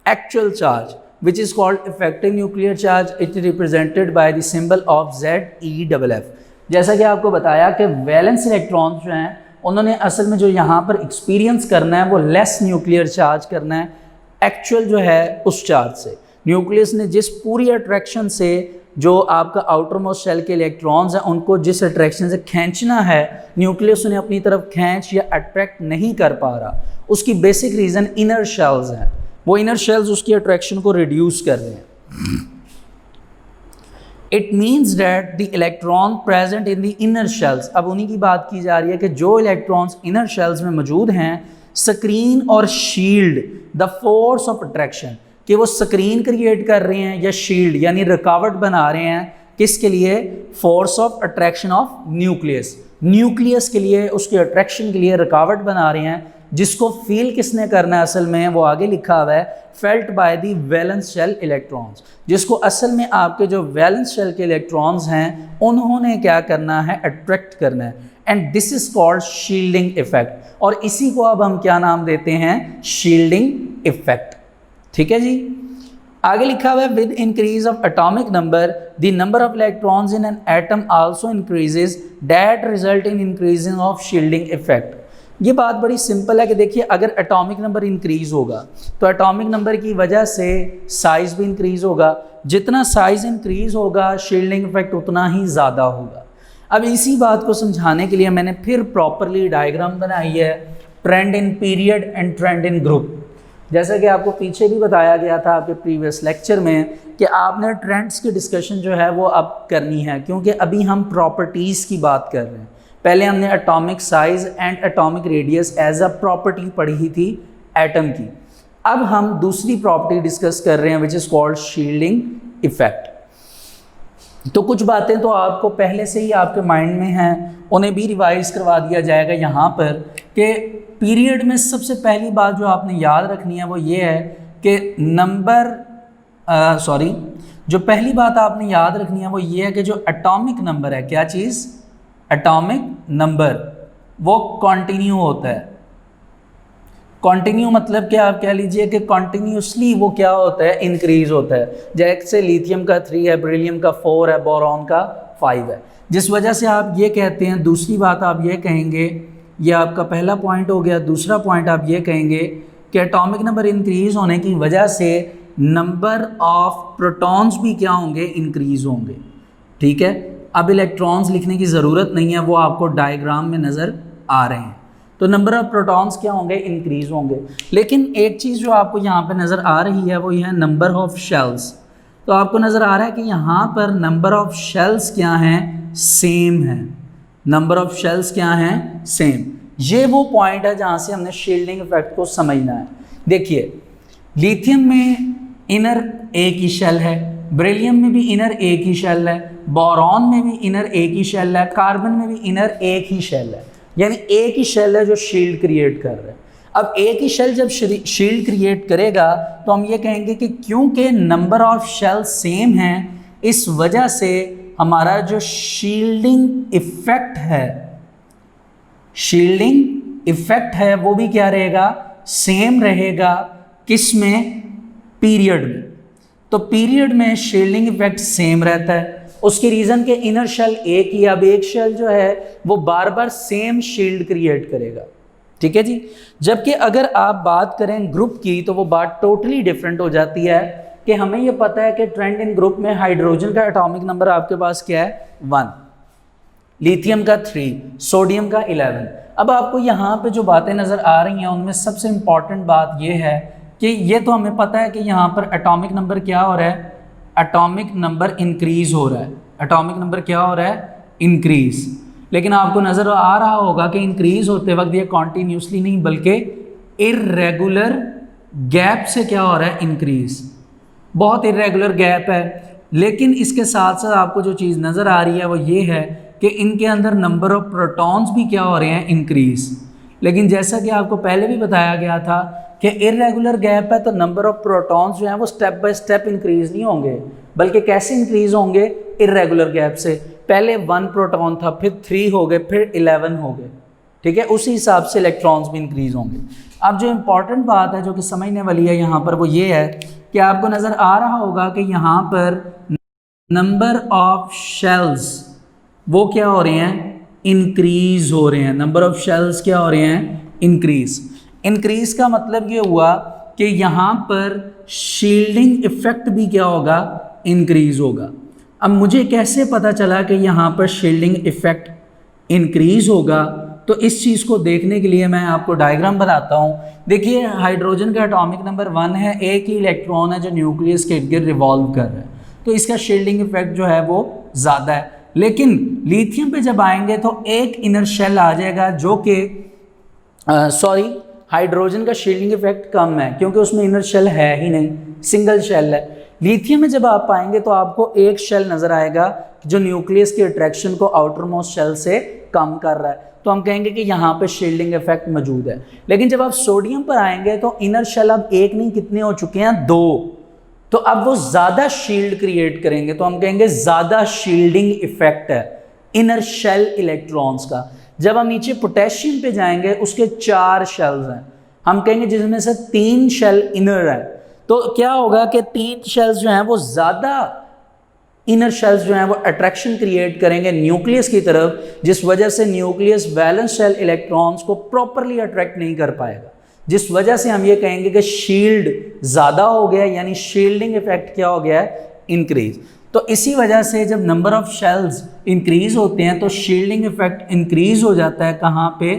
actual charge which is called effective nuclear charge. It is represented by the symbol of ZeEFF. जैसा कि आपको बताया कि valence electrons जो हैं उन्होंने असल में जो यहाँ पर एक्सपीरियंस करना है वो लेस न्यूक्लियर चार्ज करना है एक्चुअल जो है उस चार्ज से। न्यूक्लियस ने जिस पूरी अट्रैक्शन से जो आपका आउटर मोस्ट शेल के इलेक्ट्रॉन्स हैं उनको जिस अट्रैक्शन से खींचना है, न्यूक्लियस उन्हें अपनी तरफ खींच या अट्रैक्ट नहीं कर पा रहा। उसकी बेसिक रीज़न इनर शेल्स हैं, वो इनर शेल्स उसकी अट्रैक्शन को रिड्यूस कर रहे हैं। It means that the electron present in the inner shells, अब उन्हीं की बात की जा रही है कि जो इलेक्ट्रॉन्स इनर शेल्स में मौजूद हैं, स्क्रीन और shield the force of attraction, कि वो स्क्रीन क्रिएट कर रहे हैं या शील्ड यानी रुकावट बना रहे हैं किसके लिए, force of attraction of nucleus, nucleus के लिए, उसके अट्रैक्शन के लिए रुकावट बना रहे हैं जिसको फील किसने करना है असल में, वो आगे लिखा हुआ है, felt by the valence shell electrons, जिसको असल में आपके जो वैलेंस शेल के इलेक्ट्रॉन्स हैं उन्होंने क्या करना है, अट्रैक्ट करना है, and this is called shielding effect, और इसी को अब हम क्या नाम देते हैं, शील्डिंग इफेक्ट। ठीक है जी। आगे लिखा हुआ है, with increase of atomic number the number of electrons in an atom also increases that result in increasing of shielding effect. ये बात बड़ी सिंपल है कि देखिए, अगर एटॉमिक नंबर इंक्रीज होगा तो एटॉमिक नंबर की वजह से साइज भी इंक्रीज होगा, जितना साइज इंक्रीज होगा शील्डिंग इफेक्ट उतना ही ज़्यादा होगा। अब इसी बात को समझाने के लिए मैंने फिर प्रॉपरली डायग्राम बनाई है, trend in period and trend in group. जैसा कि आपको पीछे भी बताया गया था आपके प्रीवियस लेक्चर में कि आपने ट्रेंड्स की डिस्कशन जो है वो अब करनी है, क्योंकि अभी हम प्रॉपर्टीज़ की बात कर रहे हैं। पहले हमने atomic size and atomic radius as a property पढ़ी थी एटम की। अब हम दूसरी प्रॉपर्टी डिस्कस कर रहे हैं which is called shielding effect. तो कुछ बातें तो आपको पहले से ही आपके माइंड में हैं, उन्हें भी रिवाइज करवा दिया जाएगा यहाँ पर कि पीरियड में सबसे पहली बात जो आपने याद रखनी है वो ये है कि जो पहली बात आपने याद रखनी है वो ये है कि जो एटॉमिक नंबर है, क्या चीज़, एटॉमिक नंबर, वो कॉन्टिन्यू होता है। कॉन्टिन्यू मतलब क्या, आप कह लीजिए कि कॉन्टिन्यूसली वो क्या होता है, इंक्रीज होता है। जैसे लिथियम का 3 है, बेरिलियम का 4 है, बोरॉन का 5 है, जिस वजह से आप ये कहते हैं। दूसरी बात आप ये कहेंगे, ये आपका पहला पॉइंट हो गया। दूसरा पॉइंट आप ये कहेंगे कि एटॉमिक नंबर इंक्रीज होने की वजह से नंबर ऑफ प्रोटॉन्स भी क्या होंगे, इंक्रीज होंगे। ठीक है, अब इलेक्ट्रॉन्स लिखने की ज़रूरत नहीं है, वो आपको डायग्राम में नज़र आ रहे हैं। तो नंबर ऑफ प्रोटॉन्स क्या होंगे, इंक्रीज होंगे। लेकिन एक चीज़ जो आपको यहाँ पे नज़र आ रही है वो ये है नंबर ऑफ शेल्स। तो आपको नज़र आ रहा है कि यहाँ पर नंबर ऑफ शेल्स क्या हैं, सेम है। नंबर ऑफ शेल्स क्या हैं, सेम। ये वो पॉइंट है जहाँ से हमने शील्डिंग इफेक्ट को समझना है। देखिए, लिथियम में इनर एक ही शेल है, बेरिलियम में भी इनर एक ही शेल है, बोरॉन में भी इनर एक ही शेल है, कार्बन में भी इनर एक ही शेल है, यानी एक ही शेल है जो शील्ड क्रिएट कर रहा है। अब एक ही शेल जब शील्ड क्रिएट करेगा तो हम ये कहेंगे कि क्योंकि नंबर ऑफ शेल सेम हैं, इस वजह से हमारा जो शील्डिंग इफेक्ट है वो भी क्या रहेगा, सेम रहेगा। किस में, पीरियड में। तो पीरियड में शील्डिंग इफेक्ट सेम रहता है। उसकी रीज़न के इनर शेल एक ही, अब एक शेल जो है वो बार बार सेम शील्ड क्रिएट करेगा। ठीक है जी। जबकि अगर आप बात करें ग्रुप की तो वो बात टोटली डिफरेंट हो जाती है कि हमें ये पता है कि ट्रेंड इन ग्रुप में हाइड्रोजन का एटॉमिक नंबर आपके पास क्या है, 1, लिथियम का 3, सोडियम का 11। अब आपको यहाँ पे जो बातें नज़र आ रही हैं उनमें सबसे इम्पॉर्टेंट बात ये है कि ये तो हमें पता है कि यहाँ पर एटॉमिक नंबर क्या हो रहा है, एटॉमिक नंबर इंक्रीज हो रहा है। एटॉमिक नंबर क्या हो रहा है, इंक्रीज। लेकिन आपको नज़र आ रहा होगा कि इंक्रीज होते वक्त ये कॉन्टीन्यूसली नहीं बल्कि इर्रेगुलर गैप से क्या हो रहा है, इंक्रीज। बहुत इर्रेगुलर गैप है। लेकिन इसके साथ साथ आपको जो चीज़ नज़र आ रही है वो ये है कि इनके अंदर नंबर ऑफ प्रोटॉन्स भी क्या हो रहे हैं, इंक्रीज। लेकिन जैसा कि आपको पहले भी बताया गया था कि इर्रेगुलर गैप है तो नंबर ऑफ प्रोटॉन्स जो हैं वो स्टेप बाय स्टेप इंक्रीज नहीं होंगे, बल्कि कैसे इंक्रीज होंगे, इर्रेगुलर गैप से। पहले 1 प्रोटॉन था, फिर 3 हो गए, फिर 11 हो गए। ठीक है, उसी हिसाब से इलेक्ट्रॉन्स भी इंक्रीज होंगे। अब जो इम्पॉर्टेंट बात है जो कि समझने वाली है यहाँ पर वो ये है कि आपको नज़र आ रहा होगा कि यहाँ पर नंबर ऑफ शेल्स वो क्या हो रहे हैं, इंक्रीज हो रहे हैं। नंबर ऑफ शेल्स क्या हो रहे हैं, इंक्रीज। इंक्रीज का मतलब ये हुआ कि यहाँ पर शील्डिंग इफेक्ट भी क्या होगा, इंक्रीज होगा। अब मुझे कैसे पता चला कि यहाँ पर शील्डिंग इफेक्ट इंक्रीज होगा, तो इस चीज़ को देखने के लिए मैं आपको डायग्राम बताता हूँ। देखिए, हाइड्रोजन का एटॉमिक नंबर 1 है, एक ही इलेक्ट्रॉन है जो न्यूक्लियस के इर्द गिर्द रिवॉल्व कर रहा है, तो इसका शील्डिंग इफेक्ट जो है वो ज़्यादा है। लेकिन लिथियम पे जब आएंगे तो एक इनर शेल आ जाएगा जो कि हाइड्रोजन का शील्डिंग इफेक्ट कम है क्योंकि उसमें इनर शेल है ही नहीं, सिंगल शेल है। लिथियम में जब आप पाएंगे तो आपको एक शेल नज़र आएगा जो न्यूक्लियस की अट्रैक्शन को आउटर मोस्ट शेल से कम कर रहा है, तो हम कहेंगे कि यहाँ पे शील्डिंग इफेक्ट मौजूद है। लेकिन जब आप सोडियम पर आएंगे तो इनर शेल अब एक नहीं कितने हो चुके हैं, 2, तो अब वो ज़्यादा शील्ड क्रिएट करेंगे, तो हम कहेंगे ज़्यादा शील्डिंग इफेक्ट है इनर शेल इलेक्ट्रॉन्स का। जब हम नीचे पोटेशियम पे जाएंगे उसके 4 शेल्स हैं, हम कहेंगे जिसमें से 3 शेल इनर है, तो क्या होगा कि 3 शेल्स जो हैं वो ज़्यादा इनर शेल्स जो हैं वो अट्रैक्शन क्रिएट करेंगे न्यूक्लियस की तरफ, जिस वजह से न्यूक्लियस वैलेंस शेल इलेक्ट्रॉन्स को प्रॉपरली अट्रैक्ट नहीं कर पाएगा, जिस वजह से हम ये कहेंगे कि शील्ड ज़्यादा हो गया, यानी शील्डिंग इफेक्ट क्या हो गया है, इंक्रीज। तो इसी वजह से जब नंबर ऑफ शेल्स इंक्रीज होते हैं तो शील्डिंग इफेक्ट इंक्रीज हो जाता है, कहाँ पे,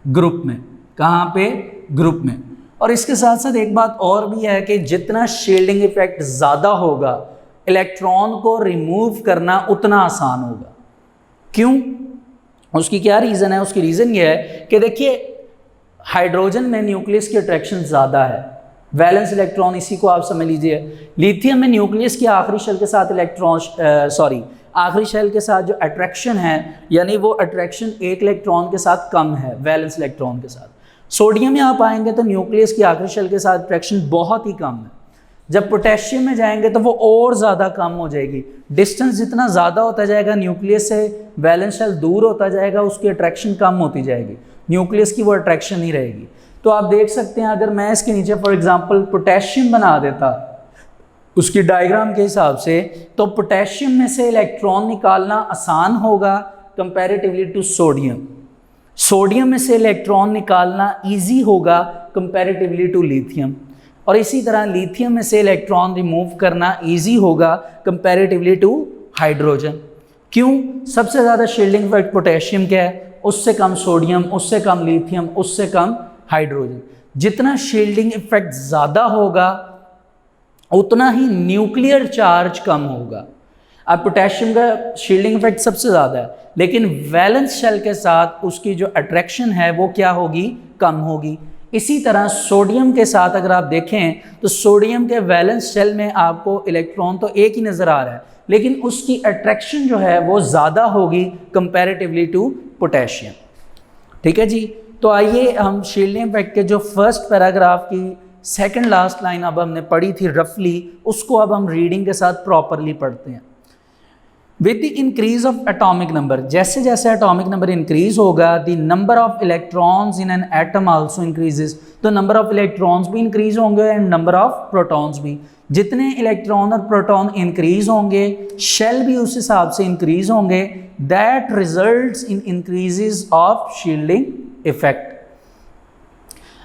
ग्रुप में, कहाँ पे, ग्रुप में। और इसके साथ साथ एक बात और भी है कि जितना शील्डिंग इफेक्ट ज़्यादा होगा इलेक्ट्रॉन को रिमूव करना उतना आसान होगा। क्यों? उसकी क्या रीज़न है? उसकी रीज़न ये है कि देखिए हाइड्रोजन में न्यूक्लियस की अट्रैक्शन ज़्यादा है, वैलेंस इलेक्ट्रॉन, इसी को आप समझ लीजिए। लिथियम में न्यूक्लियस की आखिरी शेल के साथ आखिरी शेल के साथ जो अट्रैक्शन है, यानी वो अट्रैक्शन एक इलेक्ट्रॉन के साथ कम है वैलेंस इलेक्ट्रॉन के साथ। सोडियम में आप आएंगे तो न्यूक्लियस की आखिरी शेल के साथ अट्रैक्शन बहुत ही कम है। जब पोटेशियम में जाएंगे तो वो और ज़्यादा कम हो जाएगी। डिस्टेंस जितना ज़्यादा होता जाएगा न्यूक्लियस से वैलेंस शेल दूर होता जाएगा, उसकी अट्रैक्शन कम होती जाएगी, न्यूक्लियस की वो अट्रैक्शन नहीं रहेगी। तो आप देख सकते हैं अगर मैं इसके नीचे फॉर एग्जांपल पोटेशियम बना देता उसकी डायग्राम के हिसाब से, तो पोटेशियम में से इलेक्ट्रॉन निकालना आसान होगा कंपैरेटिवली टू सोडियम। सोडियम में से इलेक्ट्रॉन निकालना इजी होगा कंपैरेटिवली टू लिथियम, और इसी तरह लिथियम में से इलेक्ट्रॉन रिमूव करना इजी होगा कंपैरेटिवली टू हाइड्रोजन। क्यों? सबसे ज़्यादा शील्डिंग इफेक्ट पोटेशियम क्या है, उससे कम सोडियम, उससे कम लिथियम, उससे कम हाइड्रोजन। जितना शील्डिंग इफेक्ट ज़्यादा होगा उतना ही न्यूक्लियर चार्ज कम होगा। अब पोटेशियम का शील्डिंग इफेक्ट सबसे ज़्यादा है, लेकिन वैलेंस शेल के साथ उसकी जो अट्रैक्शन है वो क्या होगी, कम होगी। इसी तरह सोडियम के साथ अगर आप देखें तो सोडियम के वैलेंस शेल में आपको इलेक्ट्रॉन तो एक ही नज़र आ रहा है, लेकिन उसकी अट्रैक्शन जो है वो ज़्यादा होगी कंपैरेटिवली टू पोटेशियम। ठीक है जी, तो आइए हम शील्डिंग इफेक्ट के जो फर्स्ट पैराग्राफ की सेकंड लास्ट लाइन अब हमने पढ़ी थी रफली, उसको अब हम रीडिंग के साथ प्रॉपरली पढ़ते हैं। With the increase of atomic number, जैसे जैसे एटॉमिक नंबर इंक्रीज होगा the number of electrons in an atom also increases, तो नंबर ऑफ इलेक्ट्रॉन्स भी इंक्रीज होंगे एंड नंबर ऑफ प्रोटॉन्स भी। जितने इलेक्ट्रॉन और प्रोटॉन इंक्रीज होंगे शेल भी उस हिसाब से इंक्रीज होंगे। That results in increases of shielding effect.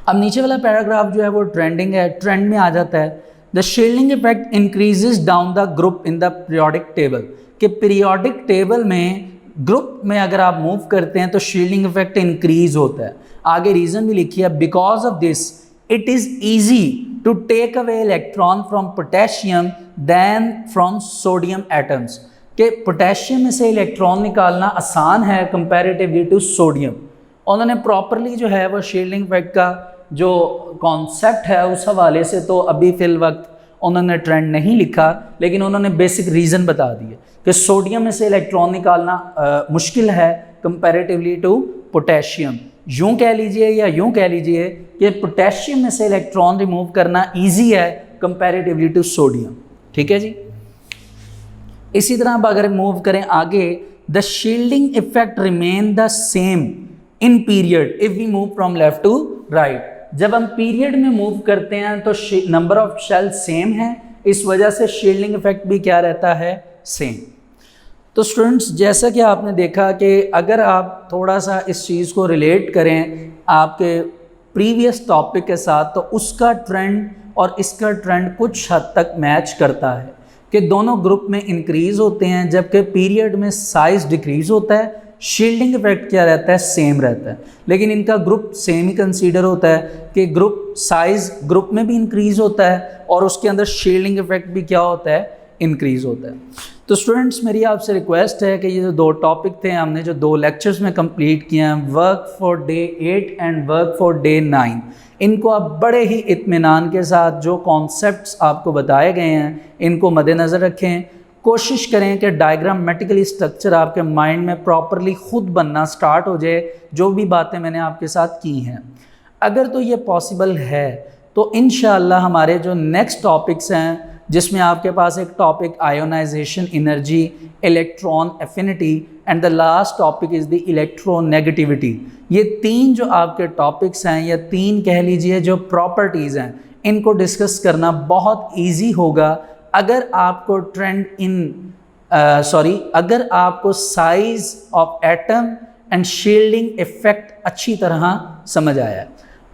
अब नीचे वाला पैराग्राफ जो है वो ट्रेंडिंग है, ट्रेंड में आ जाता है। The shielding effect increases down the group in the periodic table, कि पीरियोडिक टेबल में ग्रुप में अगर आप मूव करते हैं तो शील्डिंग इफेक्ट इंक्रीज होता है। आगे रीजन भी लिखी है, because of this it is easy to take away electron from potassium than from sodium atoms, कि पोटेशियम में से इलेक्ट्रॉन निकालना आसान है कंपैरेटिवली टू सोडियम। उन्होंने प्रॉपरली जो है वो शील्डिंग इफेक्ट का जो कॉन्सेप्ट है उस हवाले से तो अभी फिल वक्त उन्होंने ट्रेंड नहीं लिखा, लेकिन उन्होंने बेसिक रीज़न बता दिए कि सोडियम में से इलेक्ट्रॉन निकालना मुश्किल है कंपैरेटिवली टू पोटेशियम। यूँ कह लीजिए या यूँ कह लीजिए कि पोटेशियम में से इलेक्ट्रॉन रिमूव करना ईजी है कंपैरेटिवली टू सोडियम। ठीक है जी। इसी तरह अब अगर मूव करें आगे, the shielding effect remain the same in period if we move from left to right. जब हम पीरियड में मूव करते हैं तो नंबर ऑफ शेल सेम है, इस वजह से शील्डिंग इफेक्ट भी क्या रहता है, सेम। तो स्टूडेंट्स जैसा कि आपने देखा कि अगर आप थोड़ा सा इस चीज़ को रिलेट करें आपके प्रीवियस टॉपिक के साथ, तो उसका ट्रेंड और इसका ट्रेंड कुछ हद तक मैच करता है कि दोनों ग्रुप में इंक्रीज़ होते हैं, जबकि पीरियड में साइज़ डिक्रीज़ होता है। शील्डिंग इफेक्ट क्या रहता है, सेम रहता है, लेकिन इनका ग्रुप सेम ही कंसीडर होता है कि ग्रुप साइज़ ग्रुप में भी इंक्रीज़ होता है और उसके अंदर शील्डिंग इफेक्ट भी क्या होता है, इंक्रीज़ होता है। तो स्टूडेंट्स मेरी आपसे रिक्वेस्ट है कि ये जो 2 टॉपिक थे हमने जो 2 लेक्चर्स में कंप्लीट किए हैं, work for day 8 and work for day 9, इनको आप बड़े ही इत्मीनान के साथ जो कॉन्सेप्ट्स आपको बताए गए हैं इनको मद्देनज़र रखें। कोशिश करें कि डायग्रामेटिकली स्ट्रक्चर आपके माइंड में प्रॉपरली ख़ुद बनना स्टार्ट हो जाए, जो भी बातें मैंने आपके साथ की हैं। अगर तो ये पॉसिबल है तो इंशाअल्लाह हमारे जो नेक्स्ट टॉपिक्स हैं, जिसमें आपके पास एक topic ionisation energy, electron affinity and the last topic is the electronegativity, ये 3 जो आपके टॉपिक्स हैं या 3 कह लीजिए जो प्रॉपर्टीज़ हैं, इनको डिस्कस करना बहुत ईजी होगा अगर आपको अगर आपको size of atom and shielding effect अच्छी तरह समझ आया।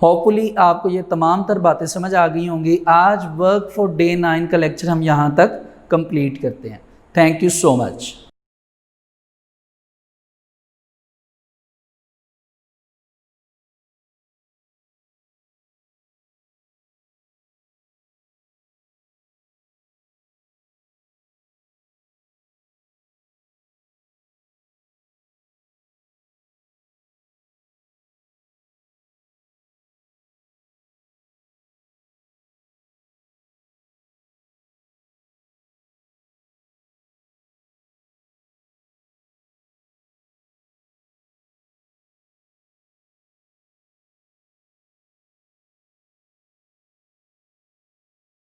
होपफुली आपको ये तमाम तर बातें समझ आ गई होंगी। आज वर्क फॉर डे 9 का लेक्चर हम यहाँ तक कंप्लीट करते हैं। Thank you so much.